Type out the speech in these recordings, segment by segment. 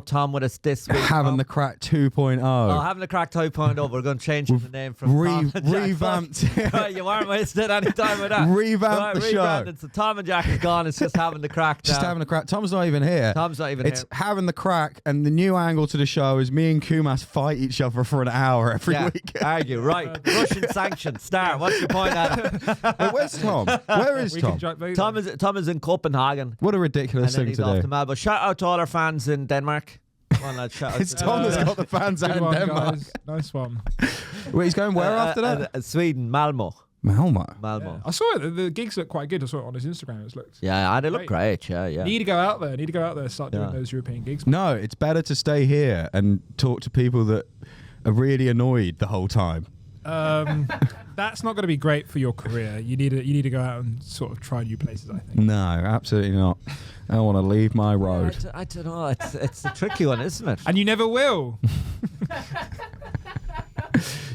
Tom with us this week. Having the Craic 2.0. Oh, having the Craic 2.0. We're going to change the name from Tom and Jack. Revamped. Right, you weren't wasting any time with that. Revamped the show. So Tom and Jack is gone. It's just having the Craic now. Just having the Craic. Tom's not even here. It's having the Craic, and the new angle to the show is me and Coumas fight each other for an hour every week. Argue, right. Russian sanctions. Star, what's your point, Adam? Wait, where's Tom? Where is Tom? Tom is in Copenhagen. What a ridiculous thing to do. But shout out to all our fans in Denmark. Come on, lads, shout out It's Tom that's got the fans out in Denmark. Guys. Nice one. Wait, he's going where after that? Sweden, Malmo. Malmo. Yeah. I saw it. The gigs look quite good. I saw it on his Instagram. It looked. Yeah, they look great. Yeah. Need to go out there. Start doing those European gigs. No, it's better to stay here and talk to people that are really annoyed the whole time. That's not going to be great for your career. You need to go out and sort of try new places, I think. No, absolutely not. I want to leave my road. I don't know. It's a tricky one, isn't it? And you never will.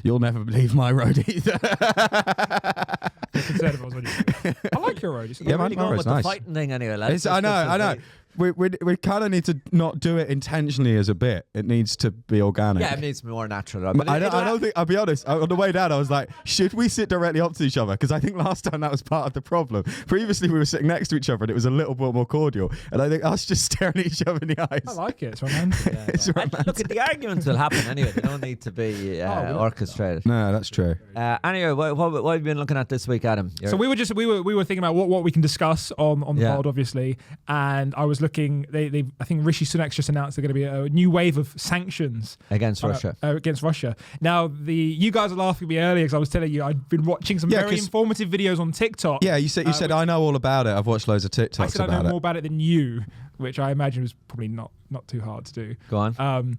You'll never leave my road either. I like your road. You're really going with the fighting thing anyway, lads. I know. We kind of need to not do it intentionally as a bit. It needs to be organic. Yeah, it needs to be more natural. I don't think. I'll be honest. On the way down, I was like, should we sit directly up to each other? Because I think last time that was part of the problem. Previously, we were sitting next to each other, and it was a little bit more cordial. And I think us just staring at each other in the eyes. I like it. It's romantic. It's romantic. Look, the arguments will happen anyway. They don't need to be orchestrated. No, that's true. Anyway, what have you been looking at this week, Adam? So we were thinking about what we can discuss on the pod, obviously, and I was looking. I think Rishi Sunak's just announced there's going to be a new wave of sanctions against Russia. Now, you guys are laughing at me earlier because I was telling you I'd been watching some very informative videos on TikTok. Yeah, you said I know all about it. I've watched loads of TikToks. I said I know more about it than you, which I imagine was probably not too hard to do. Go on.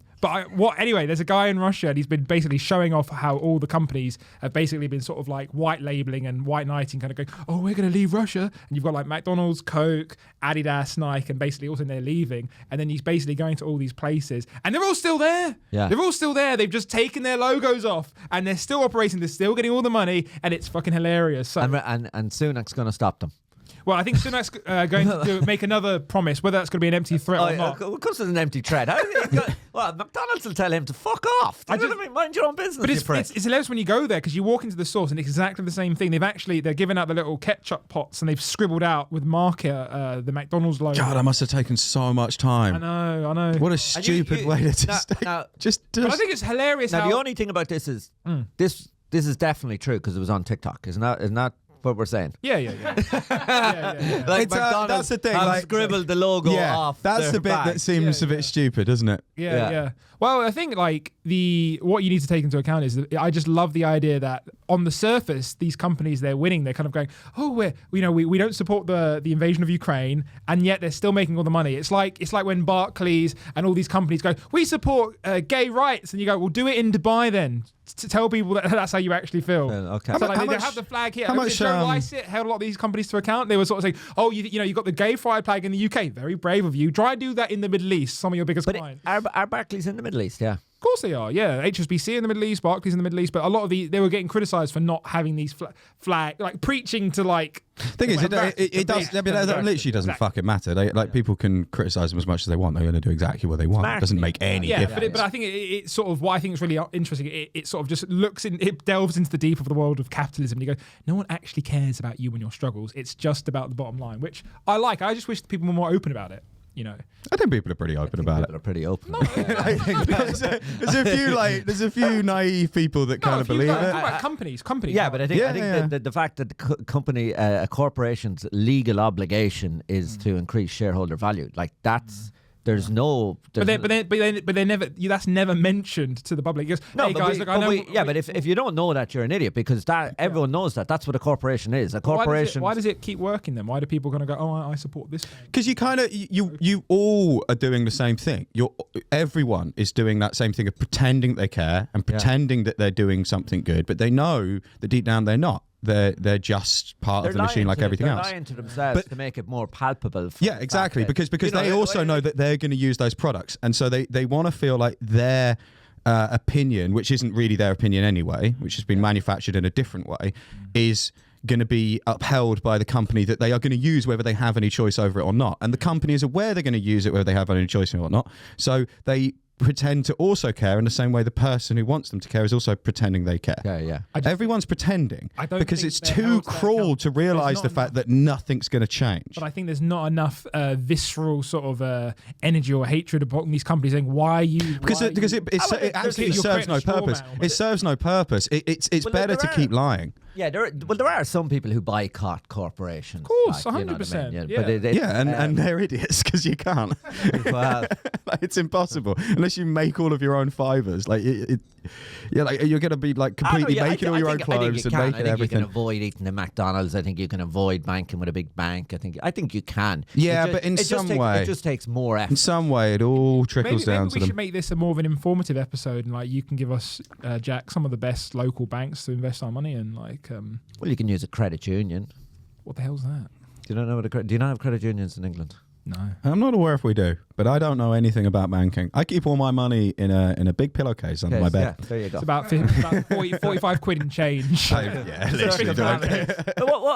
Anyway, there's a guy in Russia and he's been basically showing off how all the companies have basically been sort of like white labeling and white knighting, kind of going, oh, we're going to leave Russia. And you've got like McDonald's, Coke, Adidas, Nike, and basically all of a sudden they're leaving. And then he's basically going to all these places and they're all still there. Yeah. They're all still there. They've just taken their logos off and they're still operating. They're still getting all the money and it's fucking hilarious. So, and Sunak's going to stop them. Well, I think Sunak's going to make another promise, whether that's going to be an empty threat or not. Of course it's an empty threat. McDonald's will tell him to fuck off. Mind your own business. But it's hilarious when you go there because you walk into the source and it's exactly the same thing. They're giving out the little ketchup pots and they've scribbled out with marker the McDonald's logo. God, that must have taken so much time. I know. What a stupid way to just. But I think it's hilarious. Now the only thing about this is this is definitely true because it was on TikTok. Isn't that what we're saying? Yeah. Like that's the thing. Have scribbled the logo off. That's the bit that seems a bit stupid, doesn't it? Yeah. Well, I think like what you need to take into account is that I just love the idea that on the surface, these companies they're winning. They're kind of going, oh, we don't support the invasion of Ukraine, and yet they're still making all the money. It's like when Barclays and all these companies go, we support gay rights, and you go, well, do it in Dubai then. To tell people that that's how you actually feel. Okay. So they have the flag here. How much Joe Lycett held a lot of these companies to account. They were sort of saying, oh, you got the gay pride flag in the UK. Very brave of you. Try and do that in the Middle East. Some of your biggest clients. Are Barclays in the Middle East? Yeah. Of course they are, yeah. HSBC in the Middle East, Barclays in the Middle East, but a lot of they were getting criticised for not having these flag, like preaching to like. Thing is, it literally doesn't fucking matter. People can criticise them as much as they want. They're going to do exactly what they want. It doesn't make any difference. But I think it's sort of what I think is really interesting. It sort of just it delves into the deep of the world of capitalism. And you go, no one actually cares about you and your struggles. It's just about the bottom line, which I like. I just wish people were more open about it. I think people are pretty open about it. People are pretty open. I think there's a few naive people that kind of believe it. About companies. Yeah, but I think the fact that a corporation's legal obligation is to increase shareholder value, like that's. There's no. But they never. That's never mentioned to the public. Goes, no, hey guys, but if you don't know that, you're an idiot because everyone knows that. That's what a corporation is. A corporation. Why does it keep working then? Why do people going to go? Oh, I support this. Because you all are doing the same thing. Everyone is doing that same thing of pretending they care and pretending that they're doing something good, but they know that deep down they're not. They're just part of the machine like everything else. They're lying to themselves to make it more palpable. Exactly. Because they also know that they're going to use those products. And so they want to feel like their opinion, which isn't really their opinion anyway, which has been manufactured in a different way, is going to be upheld by the company that they are going to use, whether they have any choice over it or not. And the company is aware they're going to use it, whether they have any choice or not. So they pretend to also care in the same way the person who wants them to care is also pretending they care. Yeah. Everyone's pretending because it's they're too held to that cruel account. to realise the fact that nothing's going to change. But I think there's not enough visceral sort of energy or hatred about these companies saying, why are you... Because it absolutely serves no purpose. It serves no purpose. It's better to keep lying. Yeah, there are some people who boycott corporations. Of course, like, you know 100%. I mean? Yeah. And they're idiots because you can't. Well, Like, it's impossible unless you make all of your own fibers. Like, like you're going to be like completely making all your own clothes and making everything. You can avoid eating at McDonald's. I think you can avoid banking with a big bank. I think you can. Yeah, but in some way, it just takes more effort. in some way, it all trickles down to we them. should make this a more of an informative episode, and like you can give us, Jack, some of the best local banks to invest our money in. Like, Well, you can use a credit union. what the hell's that? Do you not have credit unions in England? No. I'm not aware if we do, but I don't know anything about banking. I keep all my money in a big pillowcase under my bed. Yeah, there you go. It's about 45 quid in change. Yeah, literally.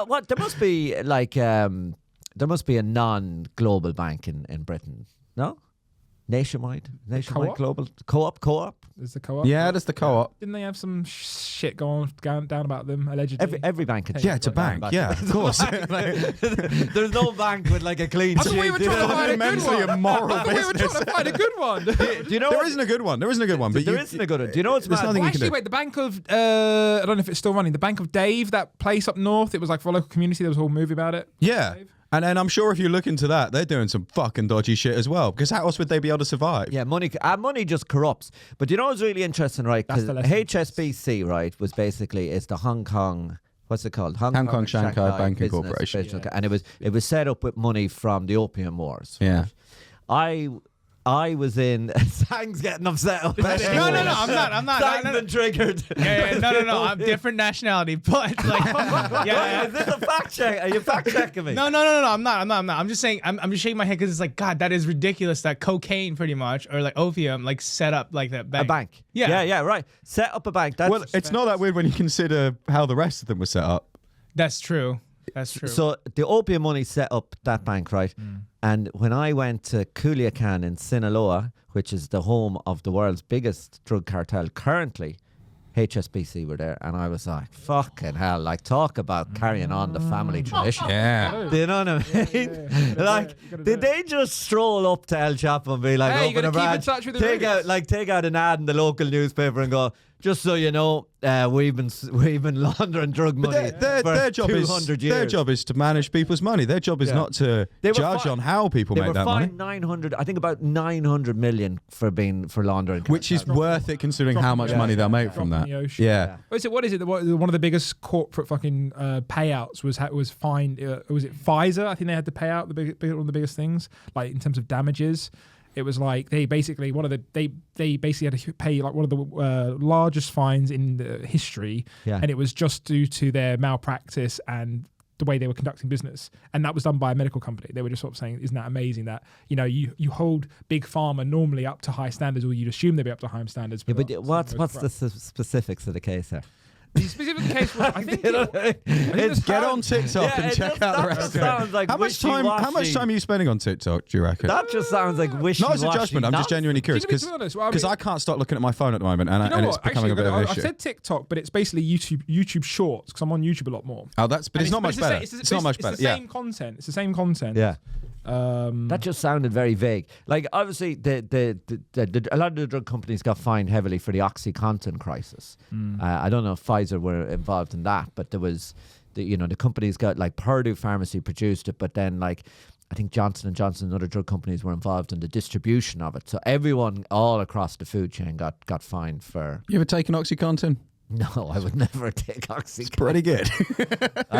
What? There must be like there must be a non-global bank in Britain. No, nationwide Co-op? global co-op. There's the co-op. Yeah, that's the co-op. Didn't they have some shit going down about them allegedly? Every bank. Yeah, it's a bank. Yeah, of course. There's no bank with like a clean I thought sheet. we were trying to find a good Immensely one. immoral I thought we were trying to find a good one. Do you know There what- isn't a good one. There isn't a good one. But There isn't a good one. Do you know what's There's mad? nothing Well, you can actually, do. wait, the Bank of, I don't know if it's still running, the Bank of Dave, that place up north, it was like for a local community, there was a whole movie about it. Yeah. And then I'm sure if you look into that, they're doing some fucking dodgy shit as well. Because how else would they be able to survive? Yeah, money just corrupts. But you know what's really interesting, right? That's Because the lesson. HSBC, right, was basically it's the Hong Kong. What's it called? Hong Kong Shanghai Banking Business Corporation. Business- and it was set up with money from the Opium Wars. Yeah. I was in. Sang's getting upset. No, I'm not. Sang's been triggered. Yeah, no. I'm different nationality, but like, Is this a fact check? Are you fact checking me? No. I'm not. I'm just saying. I'm just shaking my head because it's like, God, that is ridiculous. That cocaine, pretty much, or like opium, like set up like that bank. A bank. Yeah. Yeah, right. Set up a bank. That's Well, it's not that weird when you consider how the rest of them were set up. That's true. That's true. So the opium money set up that bank, right? And when I went to Culiacan in Sinaloa, which is the home of the world's biggest drug cartel currently, HSBC were there, and I was like, fucking hell, like talk about carrying on the family tradition. Yeah. Do you know what I mean? Yeah. Did they just stroll up to El Chapo and be like, Hey, you open gotta a keep in branch, touch with the take out an ad in the local newspaper and go, just so you know, we've been laundering drug money Their job 200 years. their job is to manage people's money. Their job is not to They were judge fi- on how people They make were that money, fined 900, I think about 900 million for laundering. which is worth it considering how much money they'll make from Drop that. in the ocean. Yeah. What is it? One of the biggest corporate fucking payouts was fined. Was it Pfizer? I think they had to pay out one of the biggest things, like in terms of damages. It was like they basically had to pay like one of the largest fines in the history, and it was just due to their malpractice and the way they were conducting business, and that was done by a medical company. They were just sort of saying, "Isn't that amazing that you hold big pharma normally up to high standards, or you'd assume they'd be up to high standards." Yeah, but what's the specifics of the case there? The specific case was, I think, Get on TikTok and check out the rest of it. Sounds like How much time are you spending on TikTok, do you reckon? That just sounds like Not as a judgment, I'm just genuinely curious To be honest, well, I because mean- I can't stop looking at my phone at the moment and, You know and it's what? becoming Actually, a bit of an I issue. said TikTok, but it's basically YouTube Shorts because I'm on YouTube a lot more. Oh, but it's not much better. It's not much better. It's the same content. It's the same content. Yeah. Um, That just sounded very vague. Like obviously, a lot of the drug companies got fined heavily for the OxyContin crisis. I don't know if Pfizer were involved in that, but there was, the companies got like Purdue Pharmacy produced it, but then like I think Johnson & Johnson and other drug companies were involved in the distribution of it. So everyone all across the food chain got fined for. You ever taken OxyContin? No, I would never take OxyContin. It's pretty good. Who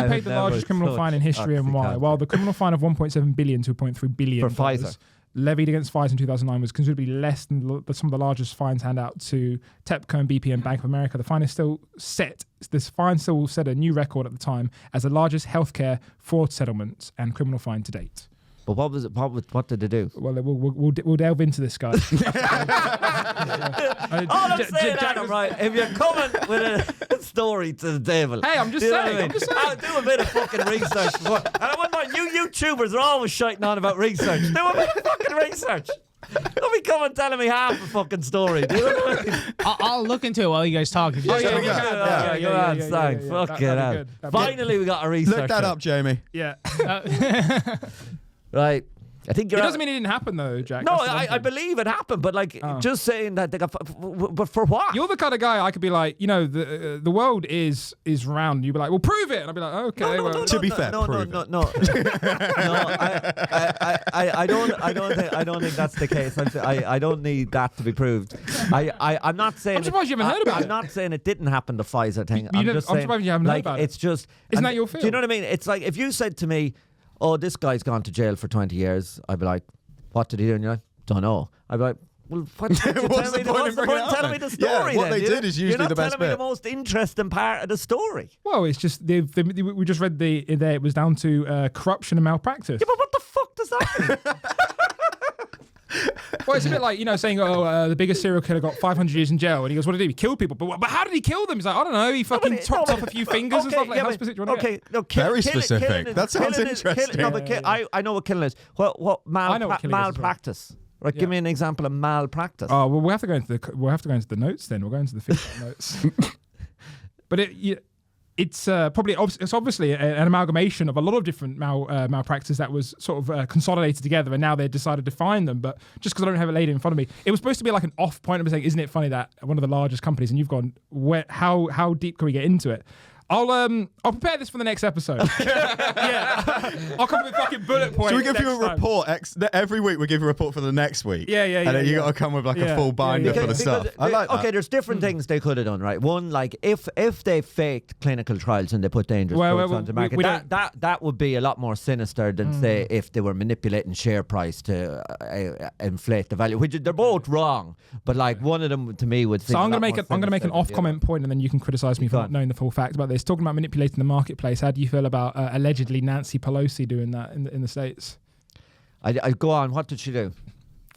paid the largest criminal fine in history and why? Well, the criminal fine of 1.7 billion to 2.3 billion For Pfizer. levied against Pfizer in 2009 was considerably less than some of the largest fines handed out to TEPCO and BP and Bank of America. The fine is still set. This fine still set a new record at the time as the largest healthcare fraud settlement and criminal fine to date. But what was it? What did they do? Well, we'll delve into this, guys. All I'm saying, Adam, right? If you're coming with a story to the table, Hey, I'm just do you know saying. what I I'm mean? just saying. I'll do a bit of fucking research before. And I wouldn't mind. You YouTubers are always shiting on about research. Do a bit of fucking research. Don't be coming telling me half the fucking story. Do you know what I mean? I'll look into it while you guys talk. If you Oh, just yeah, tell me. go on, thanks. Fuck it That'd out. be good. Finally, we got a research. Look that up, Jamie. Yeah. Right. I think It you're. doesn't mean it didn't happen, though, Jack. No, That's the one I thing. believe it happened, but like Oh. just saying that they got. But for what? You're the kind of guy I could be like, the world is round. You'd be like, well, prove it. And I'd be like, okay, well. To be fair, no, prove no, it. no, no. I don't think that's the case. I don't need that to be proved. I'm not saying. I'm surprised you haven't heard about it. I'm not saying it didn't happen. The Pfizer thing. I'm I'm surprised you haven't heard like, about it. It's just. Isn't and that your Do you feel? know what I mean? It's like if you said to me, "Oh, this guy's gone to jail for 20 years," I'd be like, "What did he do?" And you're like, "Don't know." I'd be like, "Well, what's the What's the point in bringing it up telling me then? the story?" Yeah, what then? they did is usually you're not the best telling me bit. the most interesting part of the story. Well, it's just we just read there it was down to corruption and malpractice. Yeah, but what the fuck does that mean? Well, it's a bit like saying, the biggest serial killer got 500 years in jail, and he goes, "What did he do? He killed people." But how did he kill them? He's like, "I don't know. He fucking chopped off a few fingers and stuff." Like, how specific do you want to okay, no, Very specific. That sounds interesting. No, but I know what killing is. What I know what killing is as well. malpractice? Right, Yeah. give me an example of malpractice. Oh well, we'll have to go into the notes then. We'll go into the feedback notes. But it's probably it's obviously an amalgamation of a lot of different malpractice that was sort of consolidated together, and now they decided to find them. But just because I don't have it laid in front of me, it was supposed to be like an off point of saying, "Isn't it funny that one of the largest companies?" And you've gone, how deep can we get into it? I'll prepare this for the next episode. Yeah, I'll come with fucking bullet points. Should we give you next a time. report? Every week we give a report for the next week. Yeah, And then you got to come with like a full binder for the stuff. I like that. Okay, there's different things they could have done, right? One, like if they faked clinical trials and they put dangerous drugs onto the market, that would be a lot more sinister than say if they were manipulating share price to inflate the value. Which they're both wrong, but like one of them to me would. So I'm gonna make an off comment point, and then you can criticize me for not knowing the full facts about this. Talking about manipulating the marketplace, how do you feel about allegedly Nancy Pelosi doing that in the States? I go on. What did she do?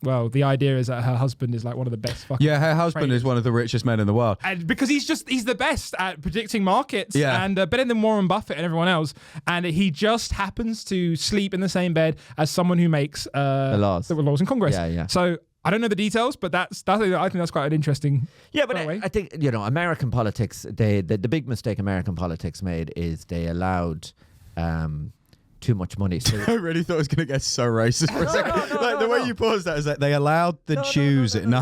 Well, the idea is that her husband is like one of the best fucking. Yeah, her husband traders. is one of the richest men in the world. And because he's the best at predicting markets, Yeah. and better than Warren Buffett and everyone else, and he just happens to sleep in the same bed as someone who makes the laws in Congress. Yeah. So I don't know the details, but I think that's quite an interesting. Yeah, but way. I think American politics. The big mistake American politics made is they allowed too much money. So I really thought it was going to get so racist for a second. no, the way no. you paused that is that they allowed the Jews. No.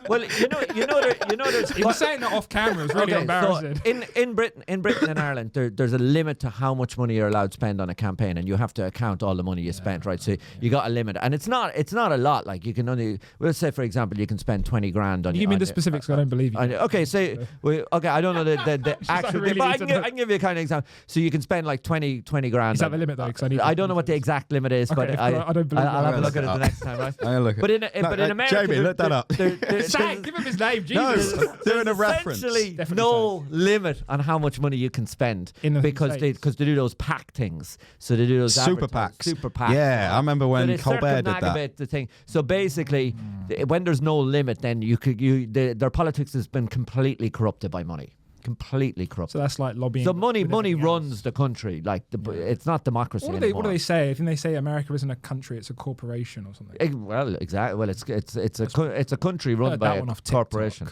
Well, there's. He was saying that off camera. It was really embarrassing. So in Britain and Ireland, there's a limit to how much money you're allowed to spend on a campaign, and you have to account all the money you spent, right? So you got a limit, and it's not a lot. Like you can only, let's say for example, you can spend 20 grand on. You give me the specifics. I don't believe you. Okay, I don't know the actual, really but need to know. I can give you a kind of example. So you can spend like 20 grand. Is that the limit though? 'Cause I don't know what the exact limit is, Okay, but I don't believe I'll that. have a look at it Look the it next time, right? I'm gonna look at But in America, Jamie, look that up. Zach, give him his name. No, Jesus. doing a reference. Essentially, Definitely no limit on how much money you can spend because States. they do those pack things. So they do those Super advertise- PACs. Super PACs. Yeah, I remember when they Colbert did that. circumnavigate the thing. So basically, when there's no limit, then their politics has been completely corrupted by money. Completely corrupted. So that's like lobbying. So money with everything runs else. the country. Like it's not democracy What anymore. do they say? I think they say America isn't a country; it's a corporation or something. Well, exactly. Well, it's a country run Heard by that a one off TikTok. corporation.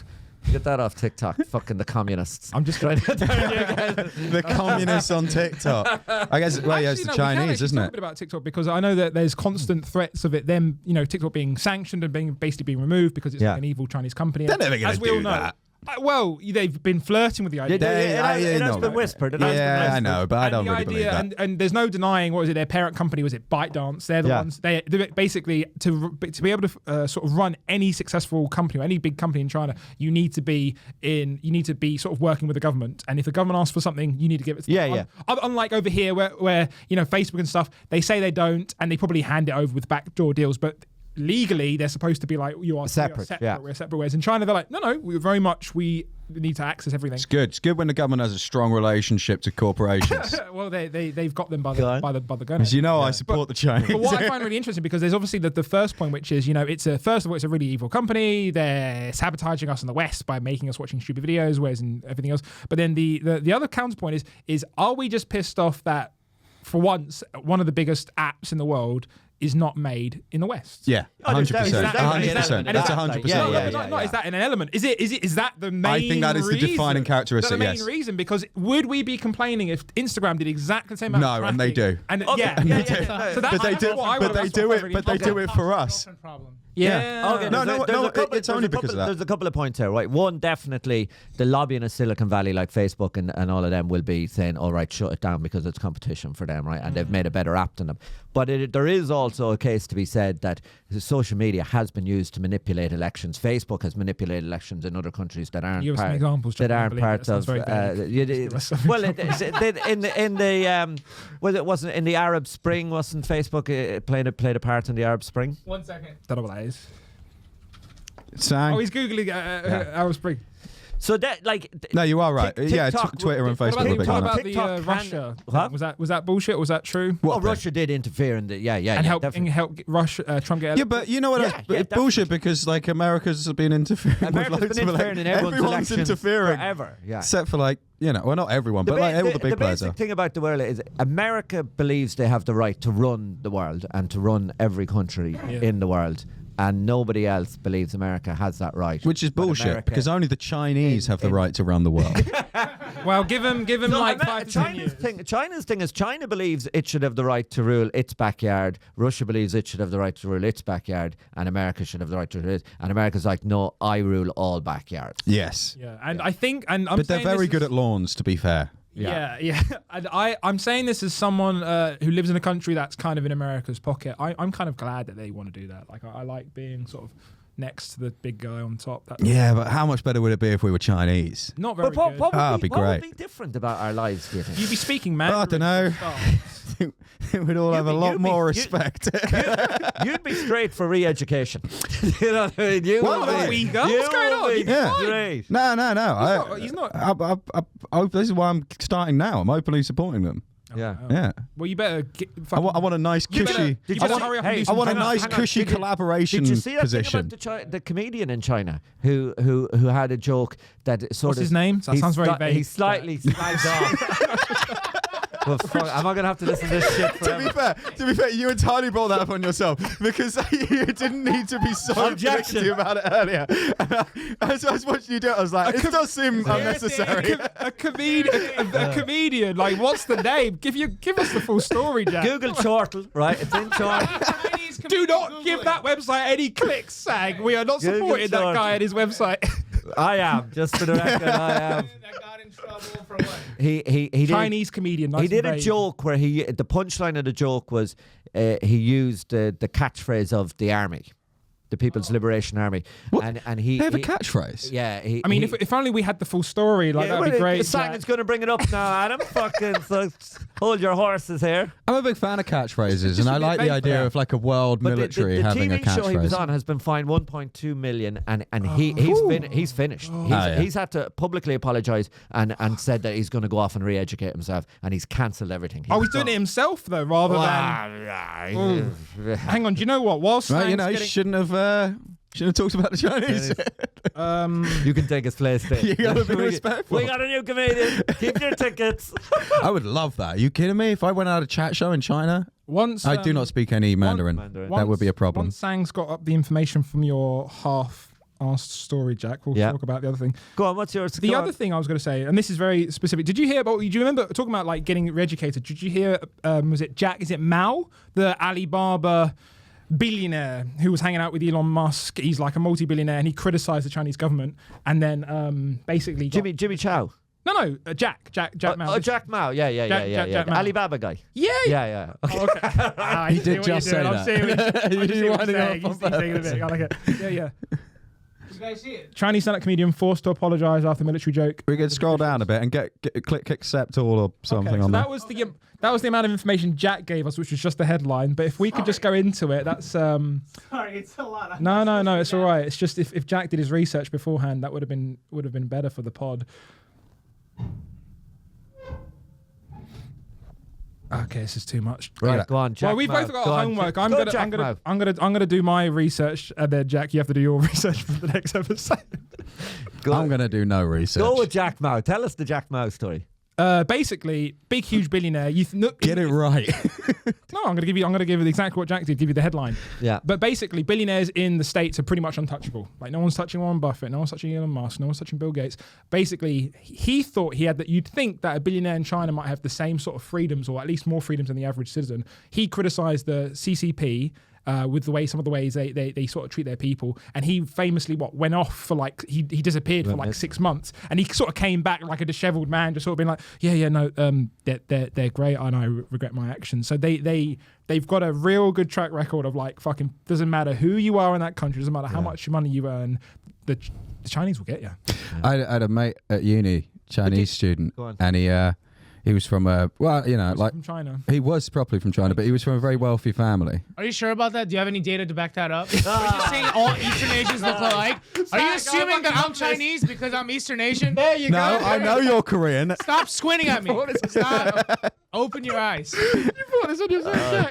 Get that off TikTok. Fucking the communists. I'm just trying to tell you guys. The communists on TikTok. I guess, well, yeah, it's the Actually, no, we can Chinese, actually isn't talk a it? bit about TikTok because I know that there's constant threats of it. Them, TikTok being sanctioned and basically being removed because it's like an evil Chinese company. They're never going As to we all do know. that. Well, they've been flirting with the idea. It has been whispered. Yeah, I know, but I don't really believe that. And there's no denying, what was it, their parent company, was it ByteDance? They're the ones, they basically, to be able to sort of run any successful company or any big company in China, you need to be sort of working with the government. And if the government asks for something, you need to give it to them. Unlike over here where Facebook and stuff, they say they don't, and they probably hand it over with backdoor deals, but legally they're supposed to be like, you are Separate, yeah. We're separate ways. In China, they're like, no, we need to access everything. It's good. It's good when the government has a strong relationship to corporations. Well, they've got them by the gun. As you know, I support the Chinese. But what I find really interesting, because there's obviously the first point, which is, first of all, it's a really evil company. They're sabotaging us in the West by making us watching stupid videos, whereas in everything else. But then the other counterpoint is are we just pissed off that for once one of the biggest apps in the world is not made in the West? Yeah, 100%. 100%. That's 100%. No, is that an element? Is that the main reason? I think that is the defining characteristic, the main reason? Because would we be complaining if Instagram did exactly the same amount of traffic? No, and they do. And So but they do it for us. Yeah. Okay, it's only because of that. There's a couple of points here, right? One, definitely the lobbying of Silicon Valley, like Facebook and all of them, will be saying, all right, shut it down because it's competition for them, right? And they've made a better app than them. But there is also a case to be said that social media has been used to manipulate elections. Facebook has manipulated elections in other countries that aren't Give us some examples, that aren't part of. Wasn't in the Arab Spring? Wasn't Facebook played a part in the Arab Spring? 1 second. Don't know what that is. Sang. Oh, he's googling Arab Spring. So that no, you are right. TikTok, Twitter and Facebook are big on about that. the Russia? Was that bullshit? Or was that true? Well, Russia did interfere in the and help Russia Trump get. Yeah, but you know what? It's bullshit because America's been interfering. America's been interfering in everyone's interfering forever. Yeah. Except for well, not everyone, but all the big players. The basic thing about the world is America believes they have the right to run the world and to run every country in the world. And nobody else believes America has that right. Which is bullshit, because only the Chinese have the right to run the world. Well, give him like 5 to 10 years. China's thing is China believes it should have the right to rule its backyard. Russia believes it should have the right to rule its backyard. And America should have the right to rule it. And America's like, no, I rule all backyards. Yes. Yeah, and I think... But they're very good at lawns, to be fair. Yeah. And I'm saying this as someone who lives in a country that's kind of in America's pocket. I'm kind of glad that they want to do that. Like, I like being sort of next to the big guy on top. But how much better would it be if we were Chinese? Not very good. What be great. What would be different about our lives, do you think? You'd be speaking Mandarin. I don't know. We'd all have a lot more respect. You'd be straight for re-education. You know what I mean? What's going on? Great. No. He's not. This is why I'm starting now. I'm openly supporting them. Yeah. Well, you better. I want a nice cushy. I want a nice cushy collaboration Did you see that position. thing about the comedian in China who had a joke that sort What's of his name? That sounds very vague. He slightly slagged off. Well, fuck, am I going to have to listen to this shit forever? To be fair, you entirely brought that up on yourself because you didn't need to be so objective about it earlier. As I was watching you do it, I was like, it does seem unnecessary. A comedian, like, what's the name? Give us the full story, Jack. Google Chortle, right? It's in Chortle. Do not give that website any clicks, Sang. We are not supporting that guy and his website. I am, just for the record, I am. That got in trouble for what? He Chinese comedian. Nice he did a vague. joke where the punchline of the joke was he used the catchphrase of the army, the People's Liberation Army. What? And he They have a catchphrase. Yeah. I mean, if only we had the full story, like that'd be great. Simon's going to bring it up now, Adam. Fucking hold your horses here. I'm a big fan of catchphrases, and I like the idea of like a world military having a catchphrase. The TV show he was on has been fined 1.2 million, and he's finished. He's had to publicly apologise and said that he's going to go off and re-educate himself, and he's cancelled everything. He's doing it himself though, rather than. Hang on, do you know what? Whilst you shouldn't have talked about the Chinese. You can take his place, Dave. You gotta be respectful. We got a new comedian. Keep your tickets. I would love that. Are you kidding me? If I went out a chat show in China, I do not speak any Mandarin. That would be a problem. Once Sang's got up the information from your half-asked story, Jack, we'll talk about the other thing. Go on, what's yours? The other thing I was going to say, and this is very specific. Did you hear about? Do you remember talking about like getting re-educated? Did you hear? Was it Jack? Is it Mao, the Alibaba billionaire who was hanging out with Elon Musk? He's like a multi-billionaire, and he criticized the Chinese government, and then basically Jimmy Chow. No, Jack Mao. Oh, Jack Mao. Yeah. Jack Mao. Alibaba guy. Yeah. Okay. Oh, okay. He did just say that. I'm seeing what he's saying. I like it. Yeah. You guys see it? Chinese stand-up comedian forced to apologize after military joke. We could scroll down a bit and click accept all or something Okay, so on that was the amount of information Jack gave us, which was just the headline. But if we could just go into it, that's Sorry, it's a lot. no, it's all right. It's just if Jack did his research beforehand, that would have been better for the pod. Okay, this is too much. Right, go on, Jack. Well, we've both got homework. I'm Jack. gonna do my research, and then Jack, you have to do your research for the next episode. I'm going to do no research. Go with Jack Mao. Tell us the Jack Mao story. Basically, big, huge billionaire. Get it right. No, I'm gonna give you exactly what Jack did. Give you the headline. Yeah. But basically, billionaires in the States are pretty much untouchable. Like no one's touching Warren Buffett, no one's touching Elon Musk, no one's touching Bill Gates. Basically, he thought he had that. You'd think that a billionaire in China might have the same sort of freedoms, or at least more freedoms than the average citizen. He criticized the CCP. With some of the ways they sort of treat their people, and he famously went off for he disappeared for 6 months, and he sort of came back like a disheveled man, just sort of being like, they're great, and I regret my actions. So they've got a real good track record of fucking doesn't matter who you are in that country, doesn't matter how much money you earn, the Chinese will get you. I had a mate at uni, Chinese student, and he was from from China. He was properly from China, but he was from a very wealthy family. Are you sure about that? Do you have any data to back that up? Are you saying all Eastern Asians look alike? Are you assuming that I'm Chinese because I'm Eastern Asian? There you go. No, I know you're Korean. Stop squinting at me. Stop. Open your eyes. You thought this on your Jack.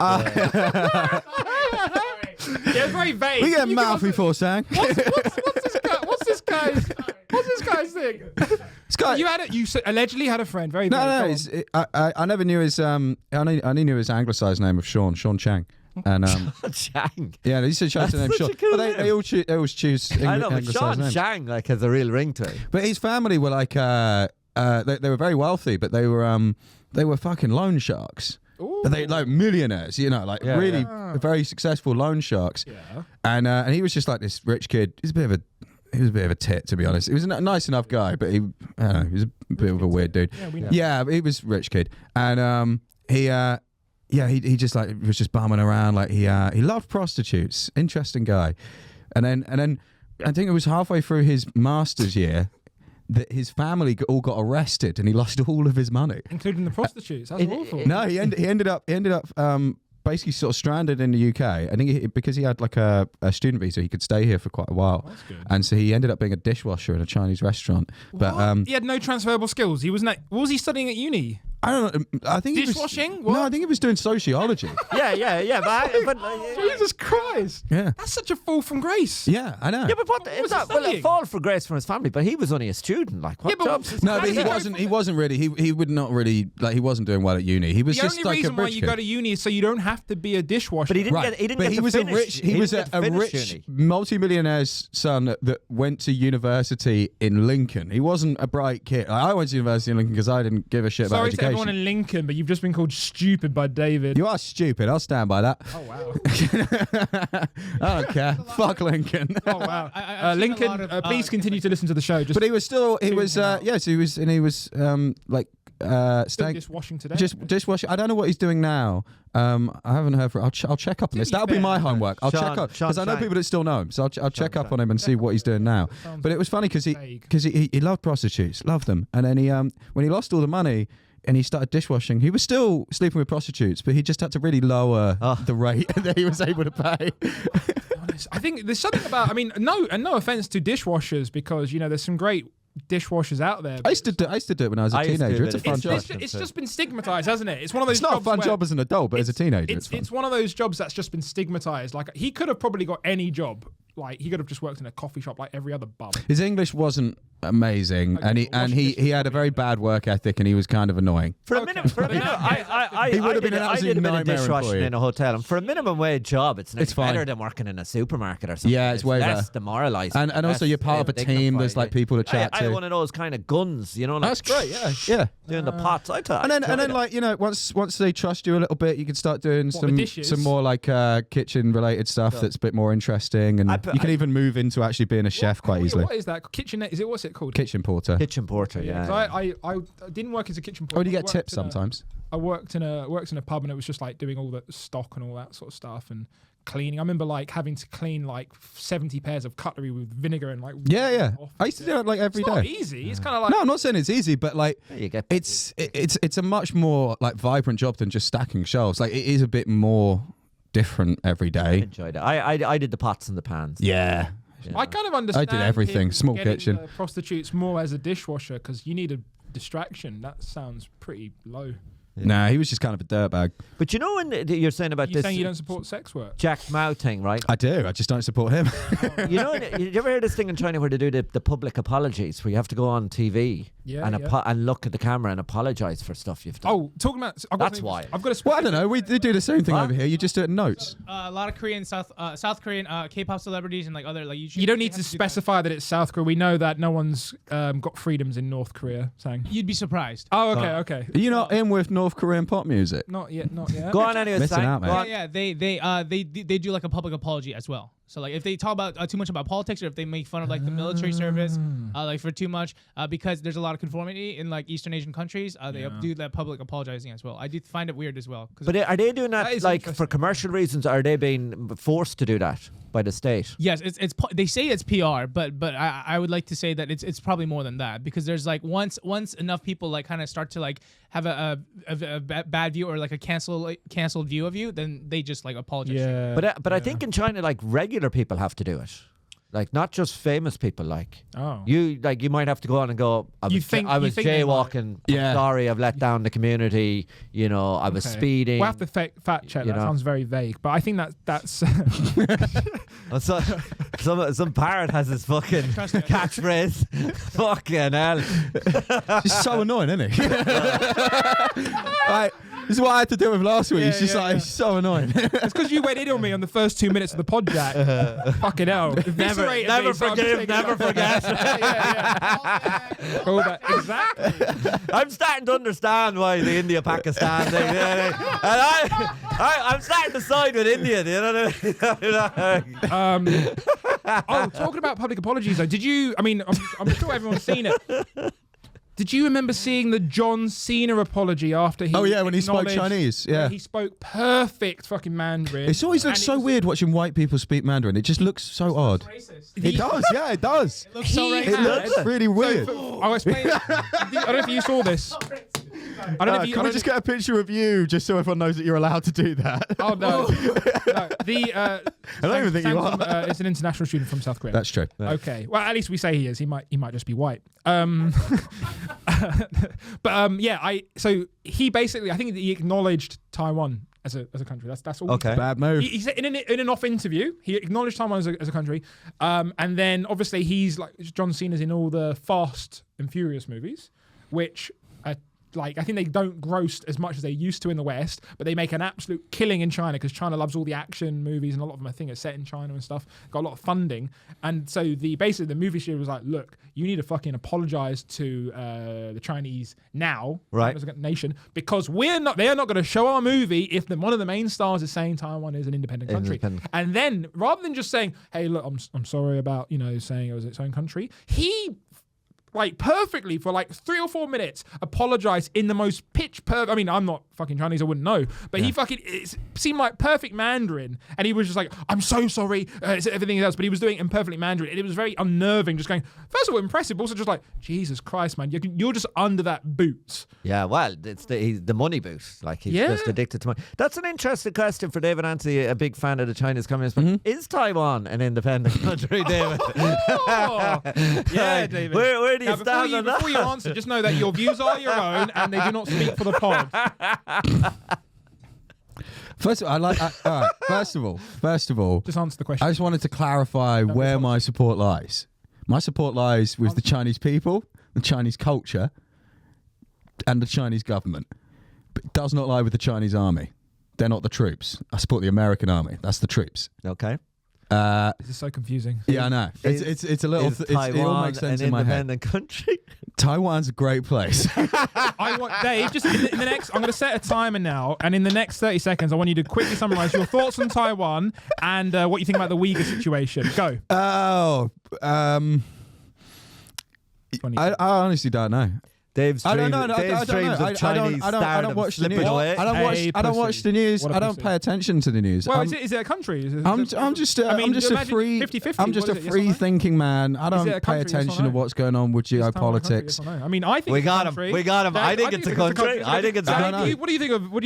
Yeah, it's very vague. We get mouthy for saying. What's this guy's thing? This guy, You allegedly had a friend. Very vague. No. I never knew his. I only knew his anglicized name of Sean Chang. And Chang. Yeah, he said chose the name Sean. Cool but they always choose I know, but anglicized Sean names. Chang has a real ring to it. But his family were they were very wealthy, but they were fucking loan sharks. Ooh. But they millionaires, really very successful loan sharks. Yeah. And he was just like this rich kid. He was a bit of a tit, to be honest. He was a nice enough guy, but he was a bit of a weird dude. Yeah, we know. Yeah, he was a rich kid, and he just was just bumming around. He loved prostitutes. Interesting guy, and then I think it was halfway through his master's year that his family all got arrested, and he lost all of his money, including the prostitutes. That's awful. No, he ended up basically sort of stranded in the UK. I think because he had a student visa, he could stay here for quite a while. That's good. And so he ended up being a dishwasher in a Chinese restaurant. But he had no transferable skills. He wasn't. What was he studying at uni? I don't know. I think Dishwashing? He was, What? no, I think he was doing sociology. Yeah. But Jesus Christ! Yeah. That's such a fall from grace. Yeah, I know. yeah, but what? was It's he not, well, a studying? fall for grace from his family, but he was only a student. What Yeah, but- jobs? No, How but does he that go wasn't. from- He wasn't really. He would not really he wasn't doing well at uni. He was The just only like reason a why rich you kid. go to uni is so you don't have to be a dishwasher. But he didn't Right, get. He didn't but get he to was finish. a rich. He was didn't a get to finish rich uni. multi-millionaire's son that went to university in Lincoln. He wasn't a bright kid. I went to university in Lincoln because I didn't give a shit about Sorry to education. everyone in Lincoln, but you've just been called stupid by David. You are stupid. I'll stand by that. Oh wow. I don't care. Fuck Lincoln. Oh wow. I've seen a Lincoln, lot of, please continue to listen to the show. Just But he was still. He was. him out. Yes, he was, and he was still staying. dishwashing today. Just dishwashing. I don't know what he's doing now. I haven't heard. I'll check up on this. be That'll be fair, my homework. I'll Sean- check up Sean because I know Chang. people that still know him. So I'll check up Chang. on him and see what he's doing now. Sounds But it was funny because vague. he loved prostitutes, loved them, and then when he lost all the money and he started dishwashing, he was still sleeping with prostitutes, but he just had to really lower the rate that he was able to pay. Honest. I think there's something about. I mean, no offense to dishwashers, because there's some great dishwashers out there. I used to do it when I was a I used to do teenager. a It's a bit of fun job. It's just been stigmatized, hasn't it? It's one of those. It's not a jobs fun where job as an adult, but as a teenager, it's fun. It's one of those jobs that's just been stigmatized. Like he could have probably got any job. Like he could have just worked in a coffee shop like every other bum. His English wasn't amazing, Okay, and washing dishes he had a very bad work ethic, and he was kind of annoying. For a minute, He would have been an I absolute did a bit of nightmare dishwashing employee. in a hotel, and for a minimum wage job, it's fine. better than working in a supermarket or something. Yeah, it's way less better. demoralising. And also you're part of a team. There's like people to chat I had to. one of those kind of guns, like, That's great. Yeah. doing the pots. I thought, And then once they trust you a little bit, you can start doing the dishes? some more kitchen related stuff that's a bit more interesting, and you can even move into actually being a chef quite easily. What is that? Kitchenette? What's it called? Kitchen porter. kitchen porter, yeah. 'Cause I didn't work as a kitchen porter. Oh, do you I get worked tips in a- sometimes? I worked in a pub, and it was just like doing all the stock and all that sort of stuff, and cleaning. I remember like having to clean like 70 pairs of cutlery with vinegar and like Yeah. off. I used to do it like every It's day. not easy. It's kind of like No, I'm not saying it's easy, but like You get it's a much more like vibrant job than just stacking shelves. Like it is a bit more different every I day. enjoyed it. I did the pots and the pans. Yeah. I kind of understand. I did everything. him Small getting kitchen. the prostitutes more as a dishwasher because you need a distraction. That sounds pretty low. Nah, he was just kind of a dirtbag. But you know when you're saying about You're this saying you don't support sex work? Jack Ma thing, right? I do. I just don't support him. You know, you ever heard this thing in China where they do the public apologies, where you have to go on TV and look at the camera and apologize for stuff you've done? Oh, talking about That's why. I've got a. Well, I don't know. We do the same thing What? over here. You just do it in notes. A lot of Korean South Korean K-pop celebrities and like other like YouTube. You don't need they to have do that. specify that it's South Korea. We know that no one's got freedoms in North Korea. Saying. You'd be surprised. Oh, okay. Are you not in with North Korean pop music? Not yet. Go on anyway. Missing Sang. out, Go mate. on. Yeah, they do like a public apology as well. So like if they talk about too much about politics or if they make fun of like the military service, like for too much, because there's a lot of conformity in like Eastern Asian countries, they do that public apologizing as well. I do find it weird as well. But are they doing That that is like for interesting. commercial reasons? Or are they being forced to do that by the state? Yes, they say it's PR, but I would like to say that it's probably more than that because there's like once enough people like kind of start to like have a bad view or like a canceled view of you, then they just like apologize. Yeah. But I think in China, like regular people have to do it, like not just famous people. Like you might have to go on and go. I was they might. jaywalking. Yeah. I'm sorry, I've let down the community. You know, I was Okay. speeding. We'll have to fact check. You That know. sounds very vague, but I think that's. So, some parrot has his fucking Trust me. catchphrase. Fucking hell. He's so annoying, isn't he? Like, this is what I had to deal with last week. It's just like, he's so annoying. It's because you went in on me on the first 2 minutes of the pod, Jack. Fucking hell. Eviscerated me, Never so I'm forgive, taking never it back. forget. Go back. Exactly. I'm starting to understand why the India-Pakistan thing. You know what I mean? And I'm starting to side with India. You know what I mean? Talking about public apologies, though, did you? I mean, I'm sure everyone's seen it. Did you remember seeing the John Cena apology after he? Oh, yeah, when he spoke acknowledged- Chinese, yeah. where he spoke perfect fucking Mandarin. It's always looks And so it was- weird watching white people speak Mandarin. It just looks so odd. Racist. It does, yeah, it does. Looks so He racist. It looks really weird. I'll explain. I don't know if you saw this. I don't know if you. Can I we don't just get a picture of you just so everyone knows that you're allowed to do that? Oh no! No, the I don't even think you are. It's an international student from South Korea. That's true. Okay. Well, at least we say he is. He might just be white. So he basically, I think he acknowledged Taiwan as a country. That's all. Okay. Bad move. He said in an off interview, he acknowledged Taiwan as a country, and then obviously he's like John Cena's in all the Fast and Furious movies, which like I think they don't gross as much as they used to in the West, but they make an absolute killing in China because China loves all the action movies and a lot of them I think are set in China and stuff. Got a lot of funding, and so basically the movie studio was like, look, you need to fucking apologize to the Chinese now, Right. as a nation, because they are not going to show our movie if one of the main stars is saying Taiwan is an independent country. Independent. And then rather than just saying, hey, look, I'm sorry about saying it was its own country, he like perfectly for like 3 or 4 minutes apologized in the most pitch perfect. I mean, I'm not fucking Chinese, I wouldn't know, but he fucking it seemed like perfect Mandarin, and he was just like, I'm so sorry, everything else, but he was doing it in perfectly Mandarin, and it was very unnerving. Just going, first of all, impressive, but also just like, Jesus Christ, man, you're just under that boot. Yeah, well, it's the money boot. Like he's just addicted to money. That's an interesting question for David Anthony, a big fan of the Chinese Communist Party. Is Taiwan an independent country, David? Oh, yeah, David. Where do you Now, stand on that? before you answer, just know that your views are your own, and they do not speak for the pod. First of all, all right, first of all, Just answer the question. I just wanted to clarify where my support lies. My support lies with the Chinese people, the Chinese culture, and the Chinese government. But it does not lie with the Chinese army. They're not the troops. I support the American army. That's the troops. Okay. This is so confusing. Yeah, I know. It's a little. Is It all Taiwan makes sense an in my head. independent country? Taiwan's a great place. I want Dave just in the next. I'm going to set a timer now, and in the next 30 seconds, I want you to quickly summarize your thoughts on Taiwan and what you think about the Uyghur situation. Go. Oh, 20. I honestly don't know. Dave's I don't dreams, know. Dave's dreams of Chinese I don't watch the news. slipping away. I don't watch the news. What a I don't pussy. pay attention to the news. Well, is it a country? I'm just a imagine free 50-50, I'm just what a is it, yes or free no? thinking man. I Is don't it a pay country, yes or attention no? to what's going on with Is Taiwan a country, geopolitics. yes or no? I mean, I think We it's got a him. country. We got him. I think it's a country. I think it's a Danny, country. what do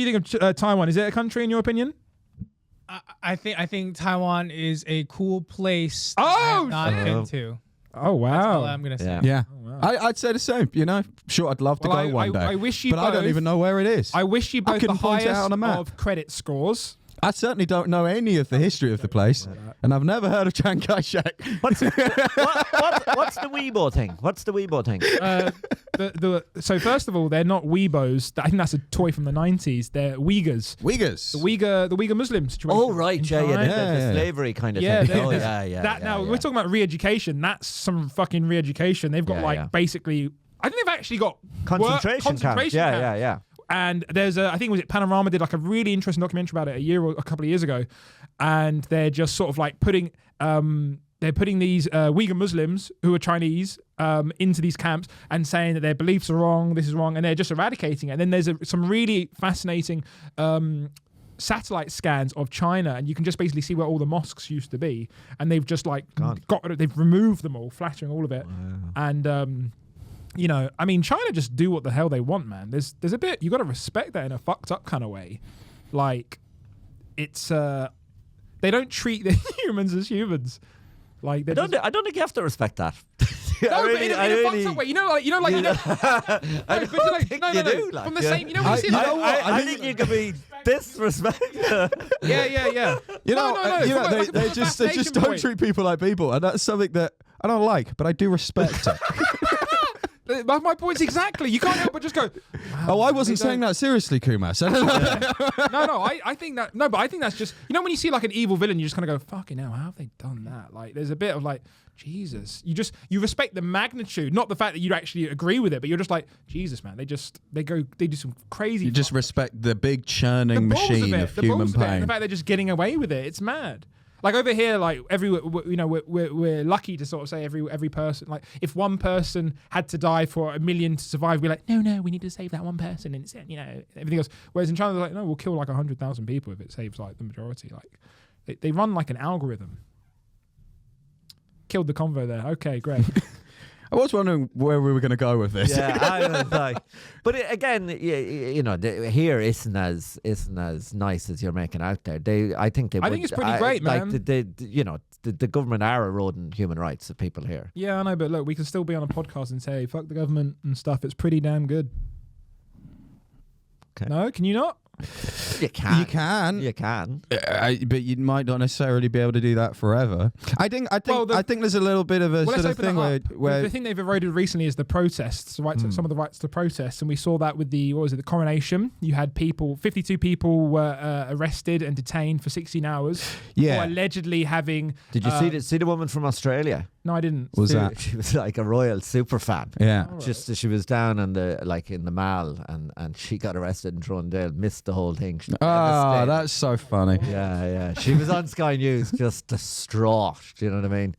you think of Taiwan? Is it a country in your opinion? I think Taiwan is a cool place. Oh, that I have not been to. Oh That's all wow. I'm gonna say. Yeah. Yeah. wow. I'd say the same, you know. Sure, I'd love to Well, go one day. I wish you but I don't both- even know where it is. I wish you I both the couldn't point it out highest on a map. of credit scores. I certainly don't know any of the history of the place, and I've never heard of Chiang Kai-shek. What's the Weibo thing? What's the Weibo thing? So first of all, they're not Weebos. I think that's a toy from the 90s. They're Uyghurs. Uyghurs. The Uyghur Muslim situation. Oh right, in yeah, China. the slavery kind of Yeah, thing. Oh they- yeah. That now yeah. we're talking about re-education. That's some fucking re-education. They've got Yeah. basically. I think they've actually got concentration camps. Yeah. And there's I think was it Panorama did like a really interesting documentary about it a couple of years ago, and they're just sort of like putting these Uyghur Muslims who are Chinese into these camps and saying that their beliefs are wrong, this is wrong, and they're just eradicating it. And then there's some really fascinating satellite scans of China, and you can just basically see where all the mosques used to be, and they've just like they've removed them all, flattering all of it, and. You know, I mean, China just do what the hell they want, man. There's a bit you got to respect that in a fucked up kind of way. Like, it's they don't treat the humans as humans. Like, I don't think you have to respect that. no, but in a fucked up way. You know, like I don't think you do. From the same, you know, when you see I think you can be disrespectful. yeah. You know, they just don't treat people like people, and that's something that I don't like, but I do respect it. My point's exactly. You can't help but just go. Oh, I wasn't saying that seriously, Coumas. No, I think that. No, but I think that's just. You know, when you see like an evil villain, you just kind of go, "Fucking hell, how have they done that?" Like, there's a bit of like, Jesus. You respect the magnitude, not the fact that you actually agree with it, but you're just like, Jesus, man. They do some crazy. You just respect the big churning the balls machine it, of the human balls of it, and pain. the fact they're just getting away with it. It's mad. Like over here, like everywhere, you know, we're lucky to sort of say every person. Like if one person had to die for 1 million to survive, we're like, no, we need to save that one person, and it's, you know, everything else. Whereas in China, they're like, no, we'll kill like 100,000 people if it saves like the majority. Like they run like an algorithm. Killed the convo there. Okay, great. I was wondering where we were going to go with this. Yeah, I was like, but again, you know, here isn't as nice as you're making out there. I think it's pretty great, man. The government are eroding human rights of people here. Yeah, I know, but look, we can still be on a podcast and say fuck the government and stuff. It's pretty damn good. Okay. No, can you not? You can. You can. But you might not necessarily be able to do that forever. I think there's a little bit of a sort of thing where the thing they've eroded recently is the protests, some of the rights to protest, and we saw that with the coronation. You had 52 people were arrested and detained for 16 hours. Yeah. For allegedly having. Did you see the woman from Australia? No, I didn't. She was like a royal super fan. Yeah. Just she was down in the mall and she got arrested and thrown in jail. Missed the whole thing. Oh, that's so funny. Yeah. She was on Sky News, just distraught. Do you know what I mean?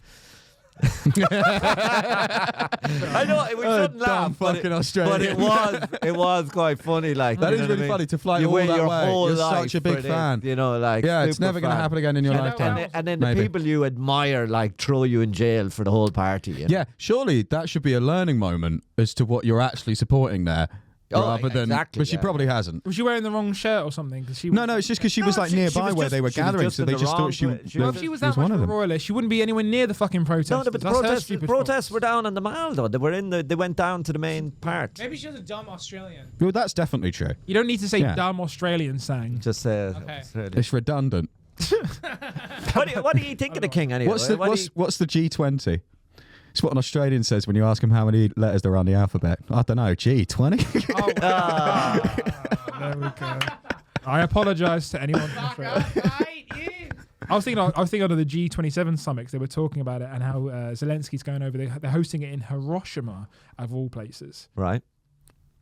I know we shouldn't laugh, but it was quite funny. Like that you is know really what I mean? funny to fly You all wait that your way. whole You're life such a big for fan. this, you know, like yeah, it's super never going to fan. happen again in your lifetime. And then Maybe. the people you admire like throw you in jail for the whole party. You know? Yeah, surely that should be a learning moment as to what you're actually supporting there. Rather than, exactly, but she probably hasn't. Was she wearing the wrong shirt or something? No, it's just because she was like nearby where they were gathering, so they just thought she was Well, if she was that much of a royalist, she wouldn't be anywhere near the fucking protest. No, but the protests were down on the mall though. They went down to the main part. Maybe she was a dumb Australian. Well, that's definitely true. You don't need to say dumb Australian sang. Just Okay. It's redundant. What do you think of the king anyway? What's the G20? It's what an Australian says when you ask him how many letters there are on the alphabet. I don't know. G20. There we go. I apologise to anyone from Australia. I was thinking of the G27 summit. They were talking about it and how Zelensky's going over. They're hosting it in Hiroshima, of all places. Right.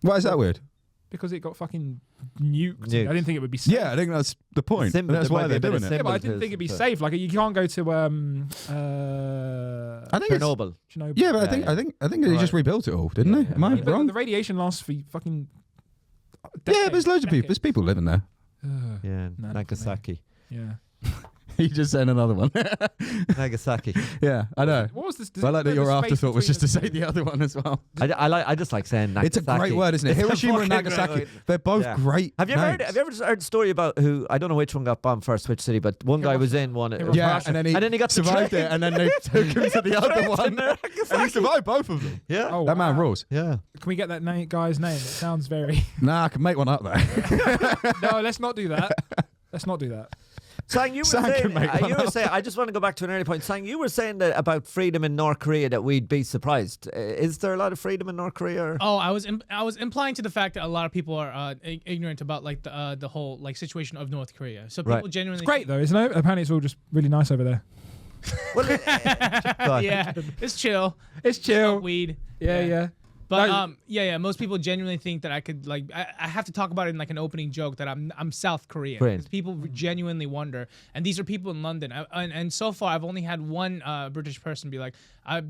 Why is that weird? because it got fucking nuked. Nuked. I didn't think it would be safe. Yeah, I think that's the point. Symbol- That's there why might be they're a bit doing of it. Yeah, but I didn't Symbols think it'd be to- safe. Like you can't go to I think it's, Chernobyl. Chernobyl. yeah, but Yeah, I think they just rebuilt it all, didn't they? Am I Yeah, but wrong? the radiation lasts for fucking. Yeah, there's loads of people. There's people living there. Yeah, No, Nagasaki. Yeah. He just said another one. Nagasaki. Yeah, I know. What was this? But I like that your afterthought was just to say the other one as well. I just like saying Nagasaki. It's a great word, isn't it? It's a Hiroshima and fucking great Nagasaki. word. They're both Yeah. great. Have you names. ever heard a story about who, I don't know which one got bombed first, which city, but one guy was in one. it was Yeah, Russia, and then he got to survived train. it, and then they took him to the other Trained one, in Nagasaki. and he survived both of them. Yeah. Oh, That man wow. rules. Yeah. Can we get that guy's name? It sounds very. Nah, I can make one up there. No, let's not do that. Let's not do that. Sang, you were Sam saying, can make one up. I just want to go back to an early point. Sang, you were saying that about freedom in North Korea that we'd be surprised. Is there a lot of freedom in North Korea? Or? Oh, I was implying to the fact that a lot of people are ignorant about like the whole like situation of North Korea. So people Right. genuinely It's great though, isn't it? Apparently, it's all just really nice over there. Well, go on. Yeah, it's chill. It's chill. Smoke weed. Yeah. But No, yeah. Most people genuinely think that I could like I have to talk about it in like an opening joke that I'm South Korean. Brilliant. 'Cause people genuinely wonder, and these are people in London. And so far, I've only had one British person be like,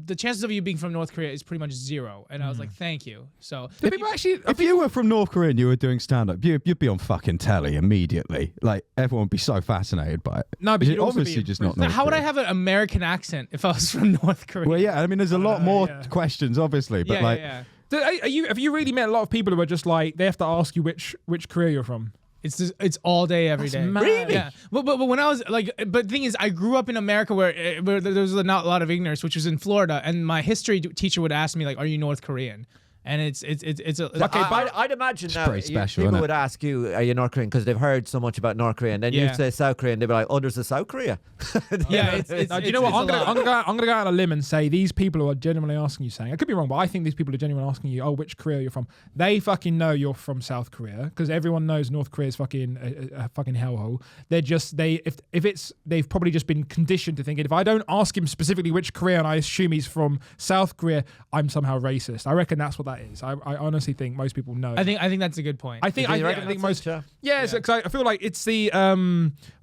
the chances of you being from North Korea is pretty much zero. And I was like, thank you. So Do people actually? If you were from North Korea and you were doing stand-up, you'd be on fucking telly immediately. Like, everyone would be so fascinated by it. No, but You're you'd also be obviously in just not prison. North how would I Korea. have an American accent if I was from North Korea? Well, yeah, I mean, there's a lot more yeah. questions, obviously, but like, yeah. Have you really met a lot of people who are just like they have to ask you which Korea you're from? It's all day, every day. mad. Really? Yeah. But when I was like, but the thing is, I grew up in America where there was not a lot of ignorance, which was in Florida, and my history teacher would ask me like, "Are you North Korean?" And it's Okay, but I'd imagine now pretty special, people innit? would ask you, "Are you North Korean?" Because they've heard so much about North Korea, and then Yeah. you'd say South Korea, and they'd be like, "Oh, there's a South Korea." yeah. It's Do you know what? I'm gonna go out on a limb and say these people who are genuinely asking you, saying I could be wrong, but I think these people are genuinely asking you, which Korea you're from. They fucking know you're from South Korea because everyone knows North Korea is fucking a fucking hellhole. They've probably just been conditioned to thinking if I don't ask him specifically which Korea and I assume he's from South Korea, I'm somehow racist. I reckon that's what that is. I honestly think most people know. I think that's a good point. I think Do you I reckon think that's most. it, Yeah, so, 'cause I feel like it's the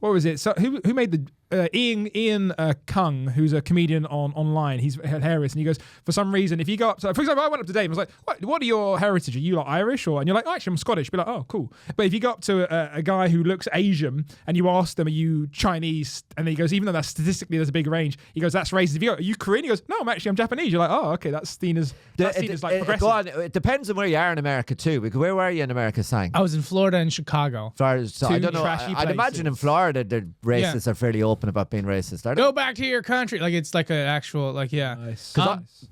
what was it? So who made the Ian Kung, who's a comedian online. He's hilarious, and he goes, for some reason, if you go up to, for example, I went up to Dave and was like, what are your heritage? Are you like Irish? And you're like, oh, actually, I'm Scottish. Be like, oh, cool. But if you go up to a guy who looks Asian and you ask them, are you Chinese? And then he goes, even though that's statistically there's a big range, he goes, that's racist. If you go, are you Korean? He goes, no, I'm Japanese. You're like, oh, okay, that's seen as like progressive. Go on. It depends on where you are in America too. Because where were you in America, Sang? I was in Florida and Chicago. Florida, so I Two don't know. trashy I'd imagine in Florida, the racists are fairly open about being racist. Are they? Go back to your country. Like it's like an actual like yeah. Nice.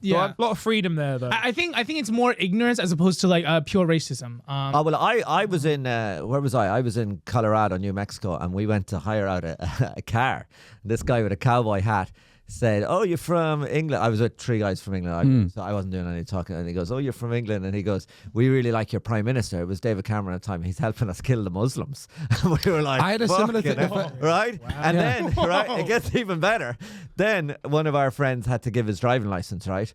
Yeah. A lot of freedom there, though. I think it's more ignorance as opposed to like pure racism. Oh, well, I was in, where was I? I was in Colorado, New Mexico, and we went to hire out a car. This guy with a cowboy hat said, oh, you're from England. I was with three guys from England. So I wasn't doing any talking. And he goes, oh, you're from England. And he goes, we really like your prime minister. It was David Cameron at the time. He's helping us kill the Muslims. And we were like, I had a similar "Fucking thing. hell," right? Wow. And then, right, it gets even better. Then one of our friends had to give his driving license, right?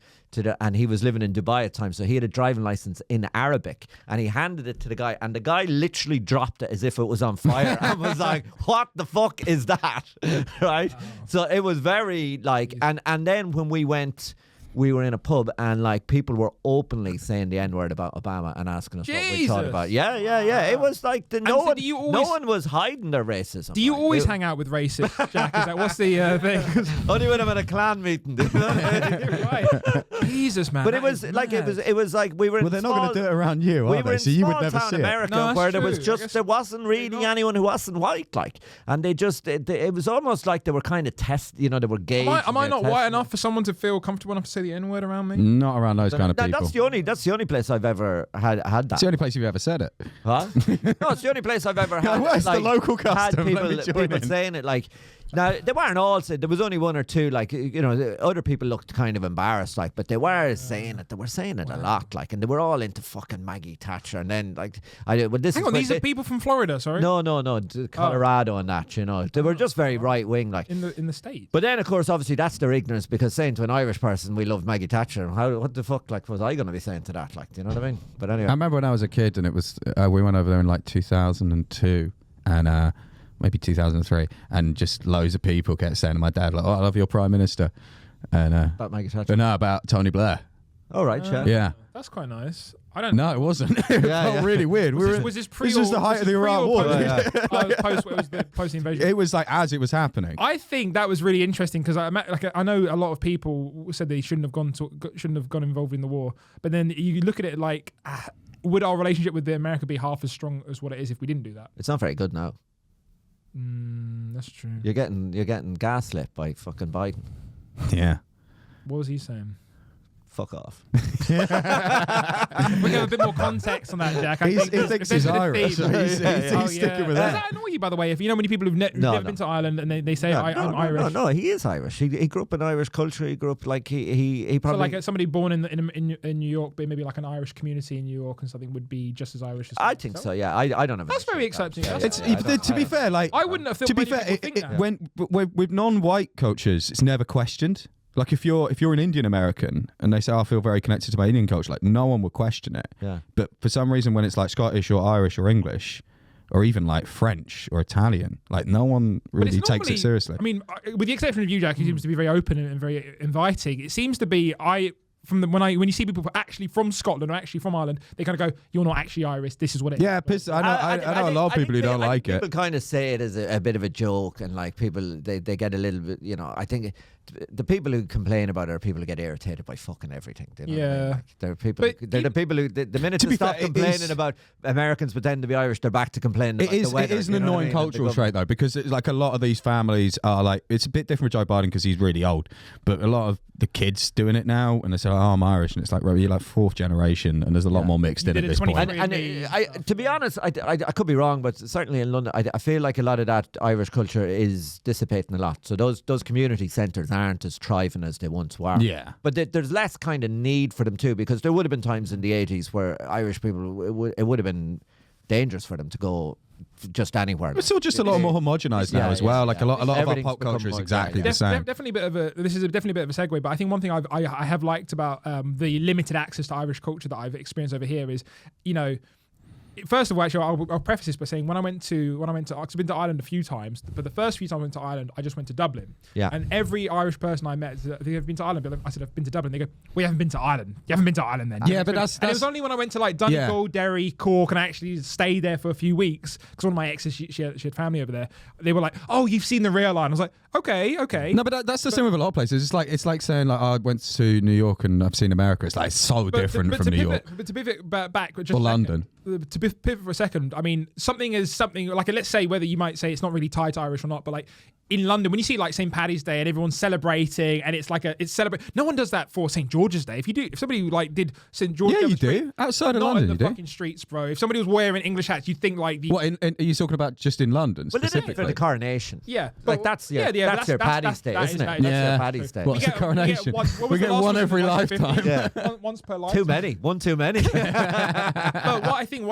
And he was living in Dubai at the time, so he had a driving license in Arabic, and he handed it to the guy, and the guy literally dropped it as if it was on fire and was like, what the fuck is that? Right? So it was very like, and then when we went, we were in a pub and like people were openly saying the N-word about Obama and asking us what we thought about it. Yeah. It was like no one was hiding their racism. Do you like, always hang out with racists, Jack? Is that what's the thing? Only when I'm at a clan meeting. Right. Jesus, man. But that it was is like mad. it was like we were. well, in they're small, not going to do it around you, we are were they? in So you would small never town see it. America No, that's where there was true. I just guess there wasn't really anyone who wasn't white, like, and they just it was almost like they were kind of they were gay. Am I not white enough for someone to feel comfortable enough to say the N-word around me? Not around those kind of people. That's the only place I've ever had that. It's the only place you've ever said it. Huh? No, it's the only place I've ever had. Where's the like, local had custom? Let me join people in. saying it like, Now they weren't all saying. There was only one or two. Like the other people looked kind of embarrassed. Like, but they were saying it. They were saying it a lot. Like, and they were all into fucking Maggie Thatcher. And then like, Hang on, these are people from Florida. Sorry. No, Colorado and that. They were just very right wing. Like in the States. But then, of course, obviously that's their ignorance, because saying to an Irish person, "We love Maggie Thatcher," what the fuck? Like, was I going to be saying to that? Like, do you know what I mean? But anyway, I remember when I was a kid, and it was we went over there in like 2002 and maybe 2003, and just loads of people kept saying to my dad, like, "Oh, I love your Prime Minister," and about Maggie Thatcher. but no, about Tony Blair. All right, yeah. That's quite nice. I don't. No, it wasn't. It felt really weird. Was this pre? This was the height of the Iraq War. Post the invasion. It was like as it was happening. I think that was really interesting because I know a lot of people said they shouldn't have gone involved in the war, but then you look at it like, would our relationship with America be half as strong as what it is if we didn't do that? It's not very good now. That's true. You're getting gaslit by fucking Biden. Yeah. What was he saying? Fuck off. We have a bit more context on that, Jack. He thinks he's Irish. So he's sticking with Does that. that annoy you, by the way? If you know many people who've never been to Ireland and they say I'm Irish. No, he is Irish. He grew up in Irish culture. He grew up like he probably. So like somebody born in New York, but maybe like an Irish community in New York and something would be just as Irish as. I think so. Yeah, I don't have. That's very accepting. To be fair, like I wouldn't have. To be fair, when with non-white cultures, it's never questioned. Like if you're an Indian American and they say, I feel very connected to my Indian culture, like no one would question it. Yeah. But for some reason, when it's like Scottish or Irish or English, or even like French or Italian, like no one really takes it seriously. I mean, with the exception of you, Jack, who seems to be very open and very inviting, it seems to be when you see people actually from Scotland or actually from Ireland, they kind of go, "You're not actually Irish. This is what it is." Yeah, I know a lot of people who don't like it. People kind of say it as a bit of a joke, and like people they get a little bit. I think the people who complain about it are people who get irritated by fucking everything. You know what I mean? Like, they're people. They're the people who the minute they stop complaining about Americans pretending to be Irish, they're back to complaining. About the weather. It is an annoying cultural trait though, because it's like a lot of these families are like, it's a bit different with Joe Biden because he's really old, but a lot of the kids doing it now, and they say, "Oh, I'm Irish," and it's like, you're like fourth generation, and there's a lot more mixed in at this point. And to be honest, I could be wrong, but certainly in London, I feel like a lot of that Irish culture is dissipating a lot. So those community centres aren't as thriving as they once were. Yeah. But there's less kind of need for them too, because there would have been times in the 80s where Irish people, it would have been dangerous for them to go just anywhere. It's still just a lot more homogenized now as well. Like a lot of our pop culture is exactly the same. Definitely this is definitely a bit of a segue, but I think one thing I have liked about the limited access to Irish culture that I've experienced over here is, first of all, actually, I'll preface this by saying when I went to, I've been to Ireland a few times, but the first few times I went to Ireland, I just went to Dublin. Yeah. And every Irish person I met, they have been to Ireland. I said, I've been to Dublin. They go, we haven't been to Ireland. You haven't been to Ireland then. Yeah, but that's... And it was only when I went to like Donegal, Derry, Cork, and I actually stayed there for a few weeks, because one of my exes, she had family over there. They were like, "Oh, you've seen the real line." I was like, okay. No, but that's the same with a lot of places. It's like saying like, I went to New York and I've seen America. It's like so different from New York. But to pivot back, just or London. To pivot for a second, I mean, something is something, like, let's say whether you might say it's not really tied to Irish or not, but like in London, when you see like St. Paddy's Day and everyone's celebrating, and it's celebrate. No one does that for St. George's Day. If somebody like did St. George's Day, yeah, you do outside of London, in the you do. Fucking streets, bro. If somebody was wearing English hats, you'd think like What? Are you talking about just in London specifically? For the coronation. Yeah, like that's your Paddy's Day, isn't it? That's your Paddy's Day. What's the coronation? We get one every lifetime. Yeah. Once per lifetime. Too many. One too many. But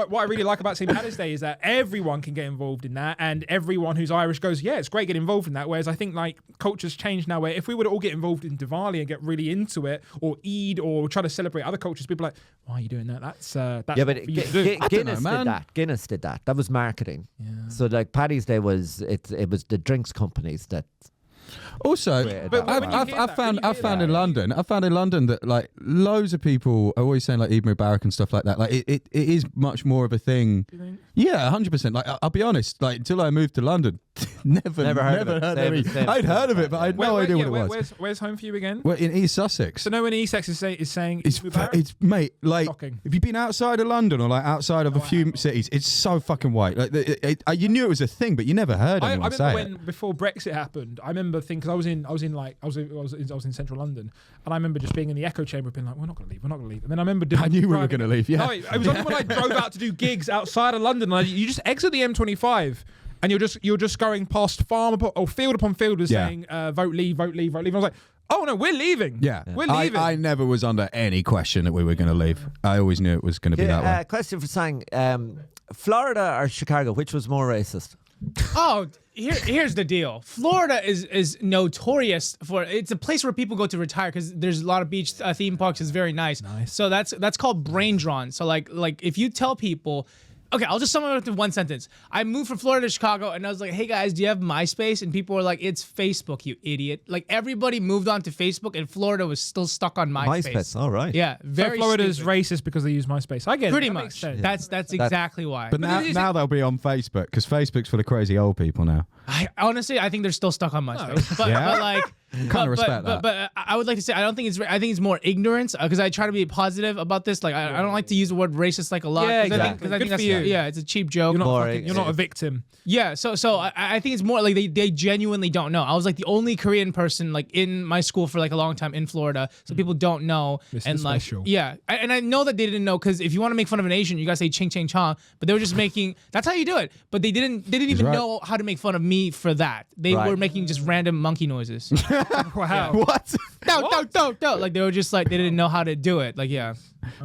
what I really like about St. Paddy's Day is that everyone can get involved in that, and everyone who's Irish goes, yeah, it's great getting involved in that. Whereas I think like culture's changed now, where if we were to all get involved in Diwali and get really into it, or Eid, or try to celebrate other cultures, people are like, why are you doing that? That's yeah, but Guinness did that. Guinness did that. That was marketing. Yeah. So like Paddy's Day was it was the drinks companies that. Also, but I've found in London that like loads of people are always saying like Eid Mubarak and stuff like that. Like it is much more of a thing. Yeah, 100%. Like I'll be honest, like until I moved to London, never heard of it. I'd heard of it, but I had no idea what it was. Where's home for you again? Well, in East Sussex. So no one in East Sussex is saying it's mate, like shocking. If you've been outside of London or like outside of a few cities, it's so fucking white. Like you knew it was a thing, but you never heard anyone say it. I remember when before Brexit happened, I remember thinking, because I was in central London, and I remember just being in the echo chamber, being like, we're not going to leave. And then I remember I knew we were going to leave. Yeah, no, it was only when I drove out to do gigs outside of London. You just exit the M25. and you're just going past field upon field with saying vote leave, vote leave, vote leave. I was like, oh no, we're leaving. Yeah, we're leaving. I never was under any question that we were going to leave. I always knew it was going to be that way. Question for Sang. Florida or Chicago, which was more racist? Oh, here's the deal. Florida is notorious for, it's a place where people go to retire because there's a lot of beach theme parks. It's very nice. So that's called brain drawn. So like if you tell people, okay, I'll just sum it up in one sentence. I moved from Florida to Chicago, and I was like, hey, guys, do you have MySpace? And people were like, it's Facebook, you idiot. Like, everybody moved on to Facebook, and Florida was still stuck on MySpace. All right. Yeah, very So Florida's stupid. racist because they use MySpace. I get Pretty it. That much. makes sense. That's exactly why. But now they'll be on Facebook because Facebook's full of crazy old people now. Honestly, I think they're still stuck on MySpace. But like... Kind of respect that. But I would like to say I think it's more ignorance because I try to be positive about this. Like I don't like to use the word racist like a lot. Yeah, Because exactly. I think Good that's for you. it's a cheap joke. You're not a victim. Yeah, so I think it's more like they genuinely don't know. I was like the only Korean person like in my school for like a long time in Florida, so people don't know. Mr. And like Special. and I know that they didn't know because if you want to make fun of an Asian, you gotta say ching ching chong. But they were just making that's how you do it. But they didn't even know how to make fun of me for that. They were making just random monkey noises. Wow. What? No. Like they were just like they didn't know how to do it. Like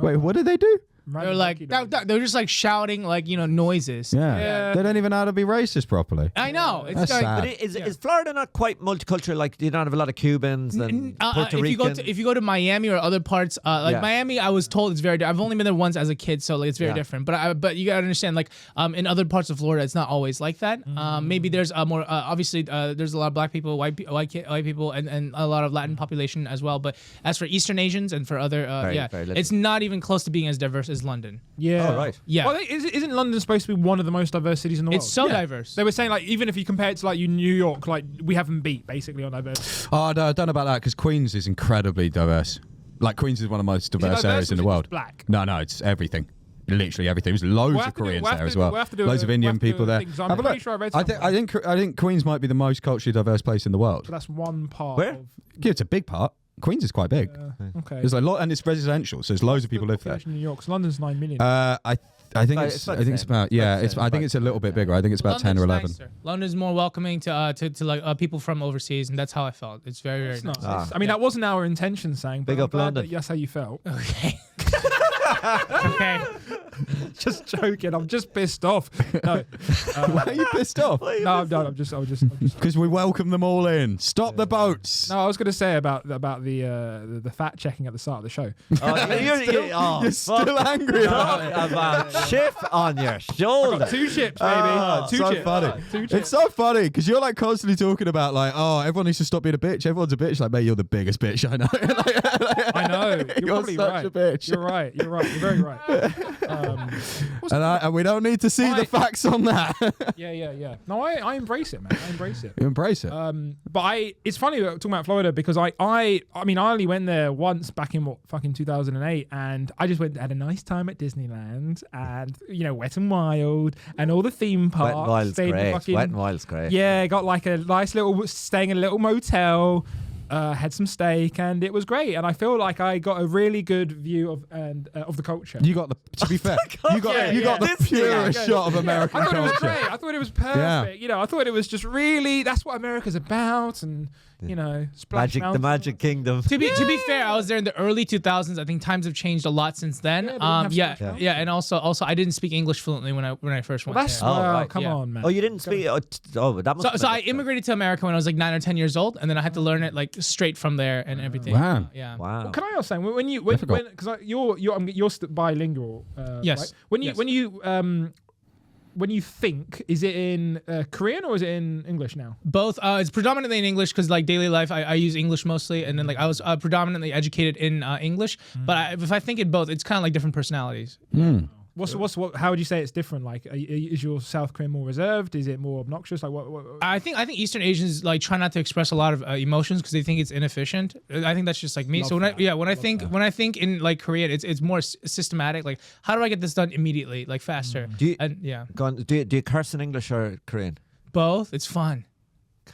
Wait, what did they do? they were like they were just like shouting like noises. Yeah. They don't even know how to be racist properly. I know. It's That's like, sad. But is Florida not quite multicultural? Like, do you not have a lot of Cubans and Puerto Ricans? if you go to Miami or other parts, Miami, I was told it's very. I've only been there once as a kid, so like it's very different. But you gotta understand, like in other parts of Florida, it's not always like that. Maybe there's more. Obviously, there's a lot of black people, white people, and a lot of Latin population as well. But as for Eastern Asians and for other, very little. it's not even close to being as diverse as London. Yeah. Oh, right. Yeah. Well, isn't London supposed to be one of the most diverse cities in the world? It's so diverse. They were saying like even if you compare it to like New York, like we haven't beat basically on diversity. Oh, no, I don't know about that because Queens is incredibly diverse. Like Queens is one of the most diverse areas in the world. Black. No, it's everything. Literally everything. There's loads of Koreans there as well. Loads of Indian people there. I'm pretty sure I read something. I think Queens might be the most culturally diverse place in the world. So that's one part. Where? Yeah, it's a big part. Queens is quite big. Okay. There's a lot, and it's residential, so there's loads of people live there. New York, 'cause London's 9 million. I think it's about I think it's a little bit bigger. I think it's about 10 or 11. Nicer. London's more welcoming to like people from overseas, and that's how I felt. It's very very nice. I mean, that wasn't our intention, saying. Big I'm up glad London. that that's how you felt. Okay. Okay. Just joking. I'm just pissed off. No, Why are you pissed off? no, I'm done. I'm just. Because we welcome them all in. Stop the boats. No, I was going to say about the fact checking at the start of the show. You're still angry about it. About chip on your shoulder. 2 ships, baby. 2 so ships. funny. 2 ships. It's so funny because you're like constantly talking about like, oh, everyone needs to stop being a bitch. Everyone's a bitch. Like, mate, you're the biggest bitch I know. I know. You're probably such right. a bitch. You're right. You're very right. And we don't need to see the facts on that. Yeah. No, I embrace it, man. I embrace it. You embrace it. But it's funny talking about Florida because I mean I only went there once back in fucking 2008, and I just had a nice time at Disneyland and Wet and Wild and all the theme parks. Wet and Wild's Stayed in great. fucking- Wet and Wild's great. Yeah, got like a nice staying in a little motel. Had some steak and it was great, and I feel like I got a really good view of the culture. You got to be fair, you got the purest shot of American I thought it was culture. great. I thought it was perfect. I thought it was just really that's what America's about, and Splash The Mountain. Magic Kingdom. To be fair, I was there in the early 2000s. I think times have changed a lot since then. Yeah, they didn't have Splash Mountain. And also I didn't speak English fluently when I first went That's there. right. come Yeah. on, man. Oh, you didn't speak. That must. So I immigrated to America when I was like 9 or 10 years old, and then I had to learn it like straight from there and everything. Wow. Yeah. Wow. Can I ask something? When Difficult. because you're bilingual. Yes. Right? Yes. When you think, is it in Korean or is it in English now? Both. It's predominantly in English because like daily life, I use English mostly, and then like I was predominantly educated in English. But if I think in both, it's kind of like different personalities. How would you say it's different? Like, is your South Korean more reserved? Is it more obnoxious? Like, what? I think Eastern Asians like try not to express a lot of emotions because they think it's inefficient. I think that's just like me. Love So that. when I think in like Korean, it's more systematic. Like, how do I get this done immediately, like faster? Do you, And do you curse in English or Korean? both. It's fun.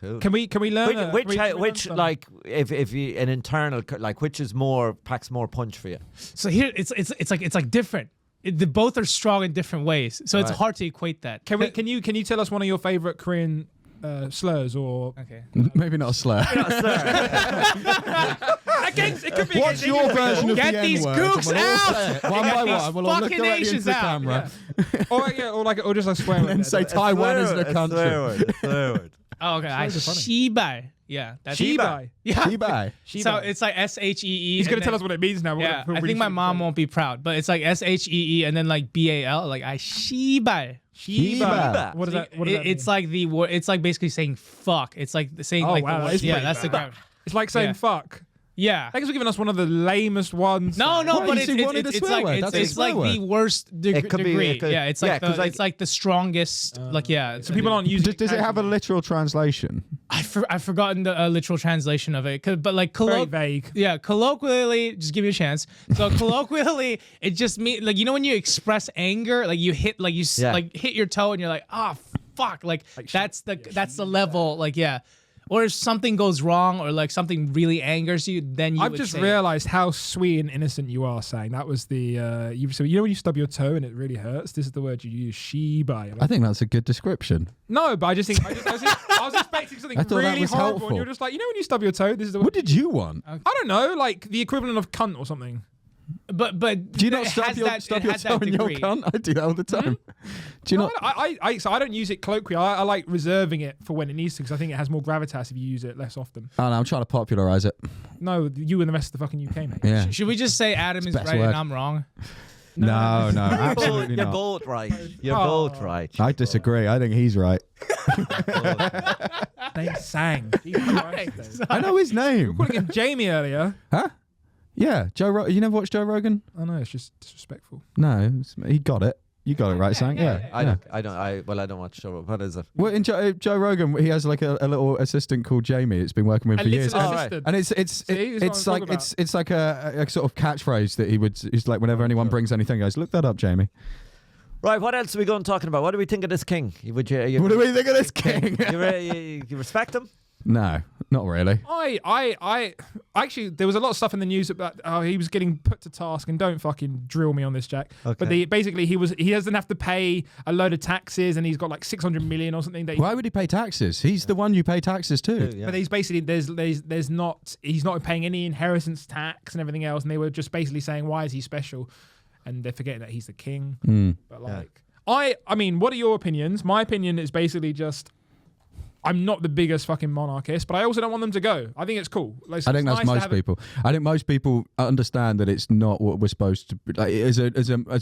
Cool. Can we learn? Which like if you an internal like which is more packs more punch for you? So here it's like different. both are strong in different ways, so it's Right. hard to equate that. Can you tell us one of your favorite Korean slurs or? Okay. Maybe not a slur. It could be What's your version of Get the these N-word? gooks And we'll all say out! it One Get by these one. We'll all look fucking directly into Asians the out. camera or just like swear. and say Taiwan isn't a country. Swear word. Oh, okay. I Slurs are funny. shibai. Yeah, that's Shibai. Yeah. Shibai. So it's like SHEE. He's gonna tell us what it means now. Yeah, I think my mom won't be proud, but it's like SHEE and then like BAL. Like I shibai. Shiba. What does that? What does that It's mean? like the word. It's like basically saying fuck. It's like saying Oh, like wow, the that word. is Yeah, pretty that's the bad. grammar. It's like saying Yeah. fuck. Yeah. Thanks for giving us one of the lamest ones. No, Why? but You it's see, wanted a it's swear like word. it's, That's a it's swear like the word. worst It could be- degree. it could- Yeah, it's yeah, like 'cause, like- it's like the strongest. Like yeah, So people aren't using. Does it have a literal translation? I've forgotten the literal translation of it, but like very vague? Yeah, colloquially, just give me a chance. So colloquially, it just means like when you express anger, like you hit like like hit your toe and you're like, ah, fuck, like that's the level, like yeah. Or if something goes wrong or like something really angers you, then you. I've would just say it. realised how sweet and innocent you are saying that was the. So when you stub your toe and it really hurts, this is the word you use. Shibai. I think that's a good description. No, but I just think I was expecting something I thought that really was horrible, helpful. and you're just like, when you stub your toe, this is the. What did you want? I don't know, like the equivalent of cunt or something. But Do you not it stub has your that- it has toe that in your degree. cunt? I do that all the time. Do you No, not? so I don't use it colloquially. I like reserving it for when it needs to because I think it has more gravitas if you use it less often. Oh, no, I'm trying to popularise it. No, you and the rest of the fucking UK, mate. Yeah. Should we just say Adam is best right word. and I'm wrong? No, absolutely You're not. both right. You're Oh. both right. I disagree. I think he's right. They sang. Jesus Christ, Dave. I know his name. Calling him Jamie earlier. Huh? Yeah, you never watched Joe Rogan? I know it's just disrespectful. No, he got it. You got it right, Sang. Yeah. I don't watch show. What is it? Well, in Joe Rogan, he has like a little assistant called Jamie. It's been working with A for years. little Oh, right. assistant. And it's See, this is what I'm talking about. it's like a sort of catchphrase that he would. It's like whenever anyone brings anything, he goes, "Look that up, Jamie." Right. What else are we going talking about? What do we think of this king? What do we think of this king? You respect him? No, not really. I actually there was a lot of stuff in the news about how he was getting put to task, and don't fucking drill me on this, Jack. Okay. But basically he doesn't have to pay a load of taxes, and he's got like 600 million or something. That Why would he pay taxes? He's the one you pay taxes to. Yeah. But he's basically he's not paying any inheritance tax and everything else, and they were just basically saying why is he special, and they're forgetting that he's the king. But like I mean, what are your opinions? My opinion is basically just. I'm not the biggest fucking monarchist, but I also don't want them to go. I think it's cool. Like, I think it's that's nice to most have people. I think most people understand that it's not what we're supposed to be. Like, as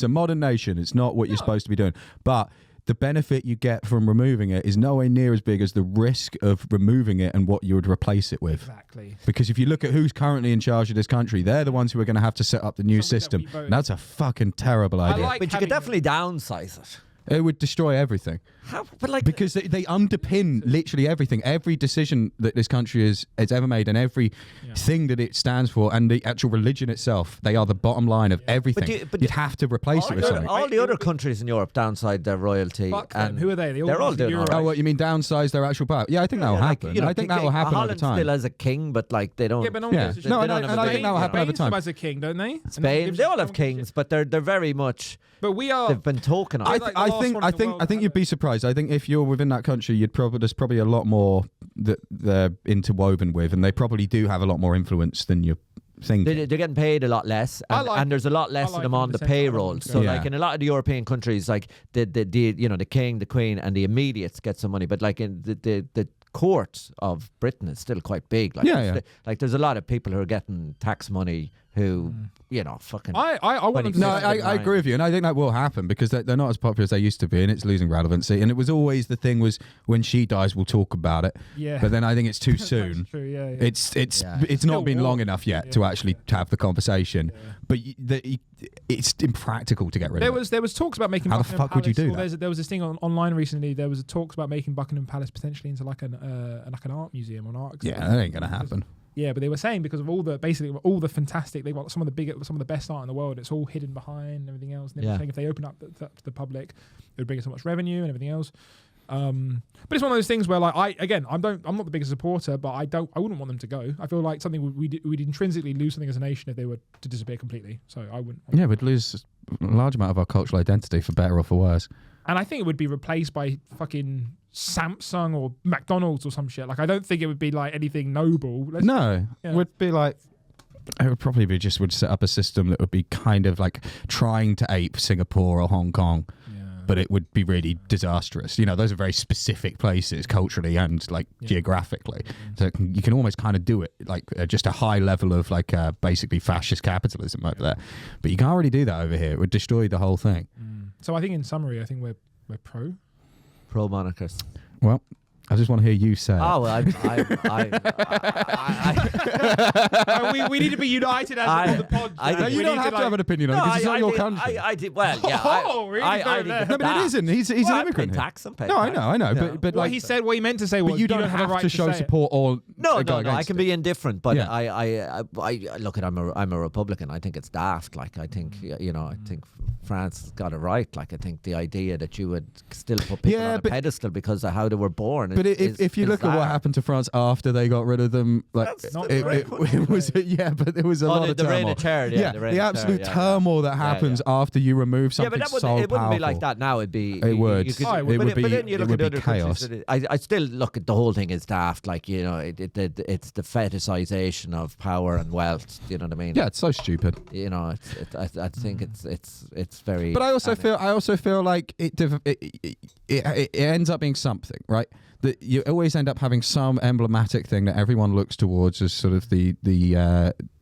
a modern nation, it's not what you're supposed to be doing. But the benefit you get from removing it is nowhere near as big as the risk of removing it and what you would replace it with. Exactly. Because if you look at who's currently in charge of this country, they're the ones who are going to have to set up the new Something that system. we voted. And that's a fucking terrible idea. like But you having could definitely downsize it. It would destroy everything. How? But like, Because they underpin literally everything. Every decision that this country has ever made and every thing that it stands for and the actual religion itself, they are the bottom line of everything. but You'd have to replace it with something. all the other countries in Europe downside their royalty. Fuck them. and Who are they? They're all doing all Europe. right. Oh, what you mean downsize their actual power? Yeah, I think that will happen. I think that will happen over Holland time. still has a king, but like they don't. Yeah, but no one Yeah. gives a shit. No, and I think that will happen over Spain time. still has a king, don't they? And no one Spain, gives they a- all no have one gives a kings, shit. but they're very much. But we are. They've been talking on. I it. like the last one in the world I think you'd be surprised. I think if you're within that country, there's probably a lot more that they're interwoven with, and they probably do have a lot more influence than you think. They're getting paid a lot less, and there's a lot less of them on the payroll. So, Yeah. like in a lot of the European countries, like the king, the queen, and the immediates get some money, but like in the court of Britain is still quite big. Like, Yeah. like there's a lot of people who are getting tax money who fucking. I want them to. No, Six I to nine. agree with you, and I think that will happen because they're not as popular as they used to be, and it's losing relevancy. And it was always the thing was when she dies, we'll talk about it. Yeah. But then I think it's too That's soon. true. Yeah. It's Yeah. it's not been war. long enough yet to actually have the conversation. But it's impractical to get rid of it. There was talks about making. How the Buckingham fuck would you Palace, do that? There was this thing online recently. There was talks about making Buckingham Palace potentially into like an art museum or an art. Yeah, that ain't gonna happen. Yeah, but they were saying because of all the fantastic, they've got some of the best art in the world. It's all hidden behind and everything else. And they were saying if they open up to the public, it would bring in so much revenue and everything else. But it's one of those things where, like, I'm not the biggest supporter, but I wouldn't want them to go. I feel like something we'd intrinsically lose something as a nation if they were to disappear completely. So I wouldn't. Yeah, we'd lose a large amount of our cultural identity, for better or for worse. And I think it would be replaced by fucking Samsung or McDonald's or some shit. Like, I don't think it would be like anything noble. It would be like, it would probably be would set up a system that would be kind of like trying to ape Singapore or Hong Kong. But it would be really disastrous. You know, those are very specific places culturally and like geographically. So you can almost kind of do it like just a high level of like basically fascist capitalism over there. But you can't really do that over here. It would destroy the whole thing. So I think in summary, I think we're pro monarchist. Well, I just want to hear you say. Oh, well, we need to be united as on the pod. No, you don't have to have an opinion on it because it's not your country. I did well. Yeah. No, but it isn't. He's an immigrant. Tax and pay. No, I know. Yeah. But what like he said, what he meant to say was, but you don't have right to show say support or no. go I can be indifferent, but Yeah. I look at. I'm a Republican. I think it's daft. Like I think I think France got it right. Like I think the idea that you would still put people on a pedestal because of how they were born. But if you look at what happened to France after they got rid of them, like it was but there was a lot of the turmoil. reign of terror, the absolute turmoil that happens after you remove something but so it wouldn't be like powerful. that now. It'd be It would. But then you look at other chaos. countries. I still look at the whole thing as daft. Like it's the fetishization of power and wealth. You know what I mean? Yeah, it's so stupid. You know, I think it's very. But I also feel like it ends up being something, right? That you always end up having some emblematic thing that everyone looks towards as sort of the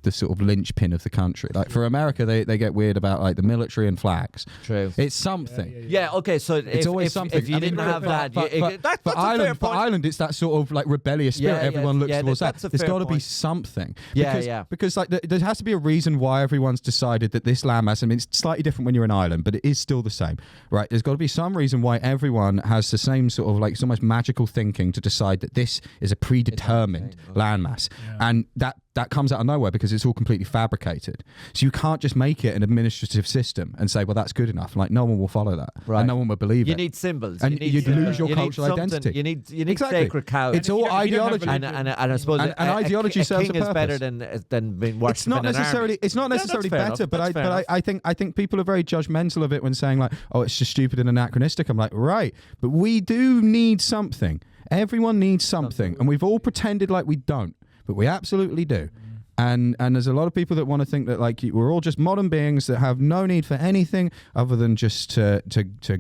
sort of linchpin of the country. Like for America, they get weird about like the military and flags. True. It's something. Yeah. Okay. So it's always something. If you didn't have that, that's a fair point. For Ireland, it's that sort of like rebellious spirit. Everyone looks towards that. There's got to be something. Because like there has to be a reason why everyone's decided that this landmass. I mean, it's slightly different when you're in Ireland, but it is still the same, right? There's got to be some reason why everyone has the same sort of like so much magical thinking to decide that this is a predetermined landmass, and that comes out of nowhere because it's all completely fabricated. So you can't just make it an administrative system and say, well, that's good enough. Like no one will follow that, and no one will believe it. You need symbols, and you'd lose your cultural identity. You need sacred cows. It's all ideology, and I suppose an ideology serves a king purpose. is better than being worshipped. It's not necessarily better, but I think people are very judgmental of it when saying like, oh, it's just stupid and anachronistic. I'm like, right, but we do need something. Everyone needs something, and we've all pretended like we don't, but we absolutely do. And there's a lot of people that want to think that like we're all just modern beings that have no need for anything other than just to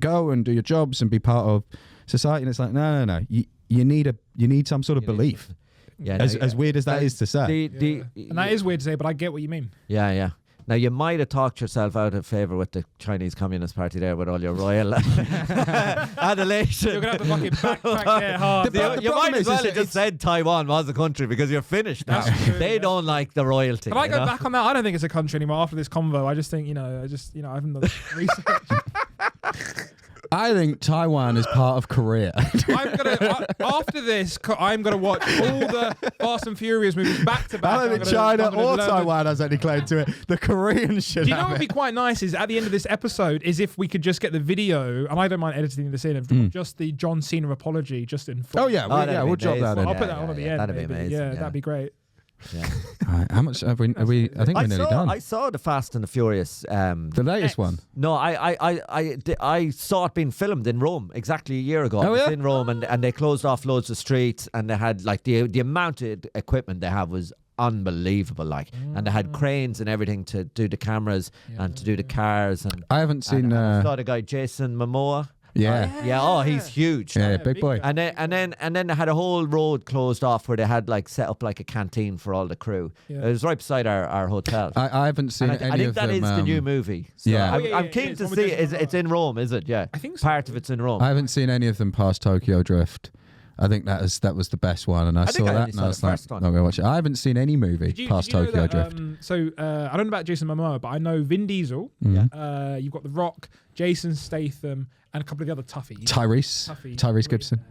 go and do your jobs and be part of society. And it's like no. You need some sort of belief. Yeah, as weird as that is to say. And that is weird to say, but I get what you mean. Yeah. Now, you might have talked yourself out of favour with the Chinese Communist Party there with all your royal adulation. You're going to have to fucking backtrack there hard. You might as well have just said Taiwan was a country because you're finished now. They don't like the royalty. Can I go back on that? I don't think it's a country anymore after this convo. I just think, I haven't done research. I think Taiwan is part of Korea. After this, I'm gonna watch all the Fast and Furious movies back to back. I don't think China or Taiwan has any claim to it. The Koreans should. Do you know what would be quite nice is at the end of this episode is if we could just get the video, and I don't mind editing this in, of just the John Cena apology just in full. Oh yeah, we'll drop that in. I'll put that on at the end. That'd be amazing. Yeah, that'd be great. Yeah. How much have we? I think we're nearly done. I saw the Fast and the Furious. The latest one. No, I saw it being filmed in Rome exactly a year ago. Oh, It was yeah? in Rome, and they closed off loads of streets, and they had like the amount of equipment they have was unbelievable. Like, and they had cranes and everything to do the cameras and to do the cars. And I haven't seen. and I saw the guy Jason Momoa. Yeah. Oh, he's huge. Yeah, big boy. And then they had a whole road closed off where they had like set up like a canteen for all the crew. Yeah. It was right beside our hotel. I haven't seen any of them. I think that is the new movie. So Yeah. I'm keen to see it. It's in Rome, is it? Yeah. I think so. Part of it's in Rome. I haven't seen any of them past Tokyo Drift. I think that was the best one, and I saw think I that, only and saw I was the like, first one. I'm going to watch it. I haven't seen any movie past did you know Tokyo that, Drift. I don't know about Jason Momoa, but I know Vin Diesel. You've got The Rock, Jason Statham, and a couple of the other toughies. Tyrese Gibson.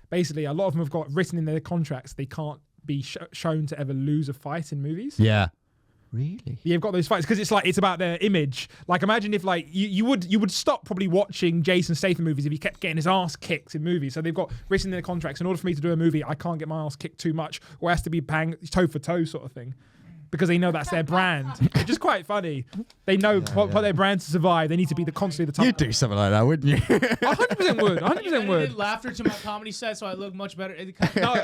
Basically, a lot of them have got written in their contracts they can't be shown to ever lose a fight in movies. Yeah. Really? You've got those fights because it's about their image. Like imagine if like you would stop probably watching Jason Statham movies if he kept getting his ass kicked in movies. So they've got written in their contracts, in order for me to do a movie, I can't get my ass kicked too much, or it has to be bang toe for toe sort of thing. Because they know that's their brand. It's just quite funny. They know for their brand to survive, they need to be constantly the top. You'd do something like that, wouldn't you? 100% would. 100% would. Did laughter to my comedy set, so I look much better. No,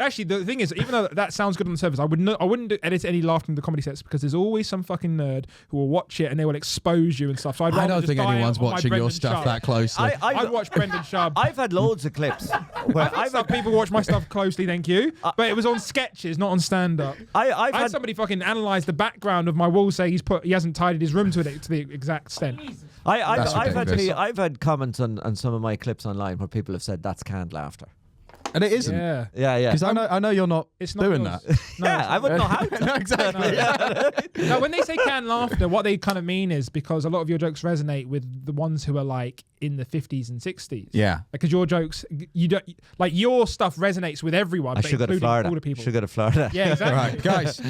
actually, the thing is, even though that sounds good on the surface, I wouldn't edit any laughter in the comedy sets because there's always some fucking nerd who will watch it and they will expose you and stuff. So I don't think anyone's watching your stuff that closely. I'd watch Brendan Schaub. I've had loads of clips where I've had people watch my stuff closely, thank you. But it was on sketches, not on stand-up. I had somebody fucking analyse the background of my wall, say he hasn't tidied his room to the exact extent. I've had comments on some of my clips online where people have said that's canned laughter. And it isn't. Yeah. Because I know you're not doing that. No, I wouldn't know how to. No, exactly. No, when they say canned laughter, what they kind of mean is because a lot of your jokes resonate with the ones who are like in the 50s and 60s. Yeah. Because your jokes, you don't like your stuff resonates with everyone. I should go to Florida. People. Should go to Florida. Yeah, exactly. All right, guys,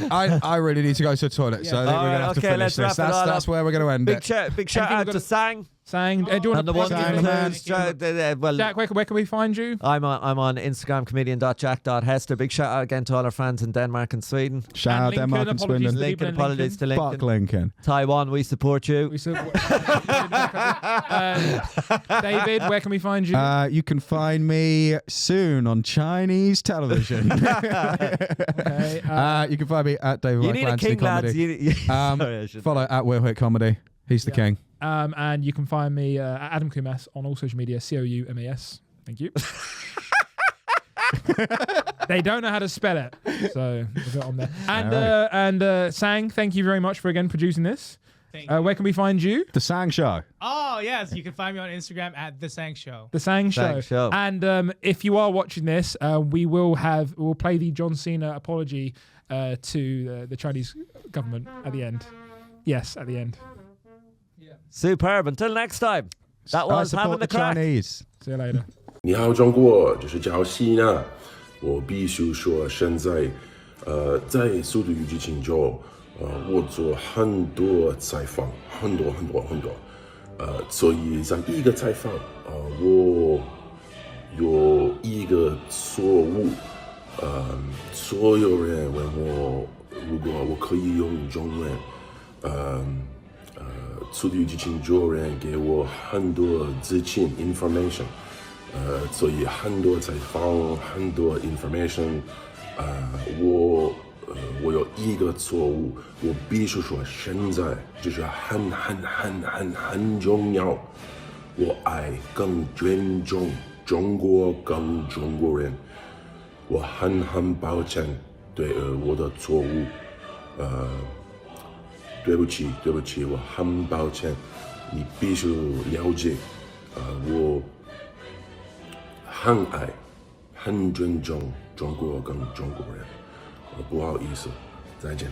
I really need to go to the toilet, so I think we're going to have to finish this. That's where we're going to end it. Big shout out to Sang. Sang, do you want And the to one plug well, Jack, where can we find you? I'm on Instagram, comedian.jack.hester. Big shout out again to all our fans in Denmark and Sweden. Shout out Lincoln, Denmark and apologies Sweden. to Lincoln, people in apologies to Lincoln. Fuck Lincoln. Taiwan, we support you. David, where can we find you? You can find me soon on Chinese television. Okay, You can find me at David You Michael need a Anthony king, lads. Comedy. Sorry, I should- Follow at Will Hit Comedy. He's the king. and you can find me at Adam Coumas on all social media, Coumas. Thank you. They don't know how to spell it, so we'll go on there. And Sang, thank you very much for again producing this. Where can we find you? The Sang Show. Oh, yes. You can find me on Instagram at The Sang Show. The Sang Show. Show. And if you are watching this, we'll play the John Cena apology to the Chinese government at the end. Yes, at the end. Superb. Until next time. That was having the crack. Chinese. See you later. 你好，中国，这是叫西娜。我必须说，现在，在《速度与激情》中，我做很多采访，很多，所以在一个采访，我有一个错误，所有人问我，如果我可以用中文，速度与激情主人给我很多资讯 information。所以很多采访，很多 information，我有一个错误，我必须说现在就是很重要，我爱更尊重中国跟中国人，我很抱歉对我的错误，对不起，我很抱歉，你必须了解，我。很爱，很尊重中国跟中国人，不好意思，再见。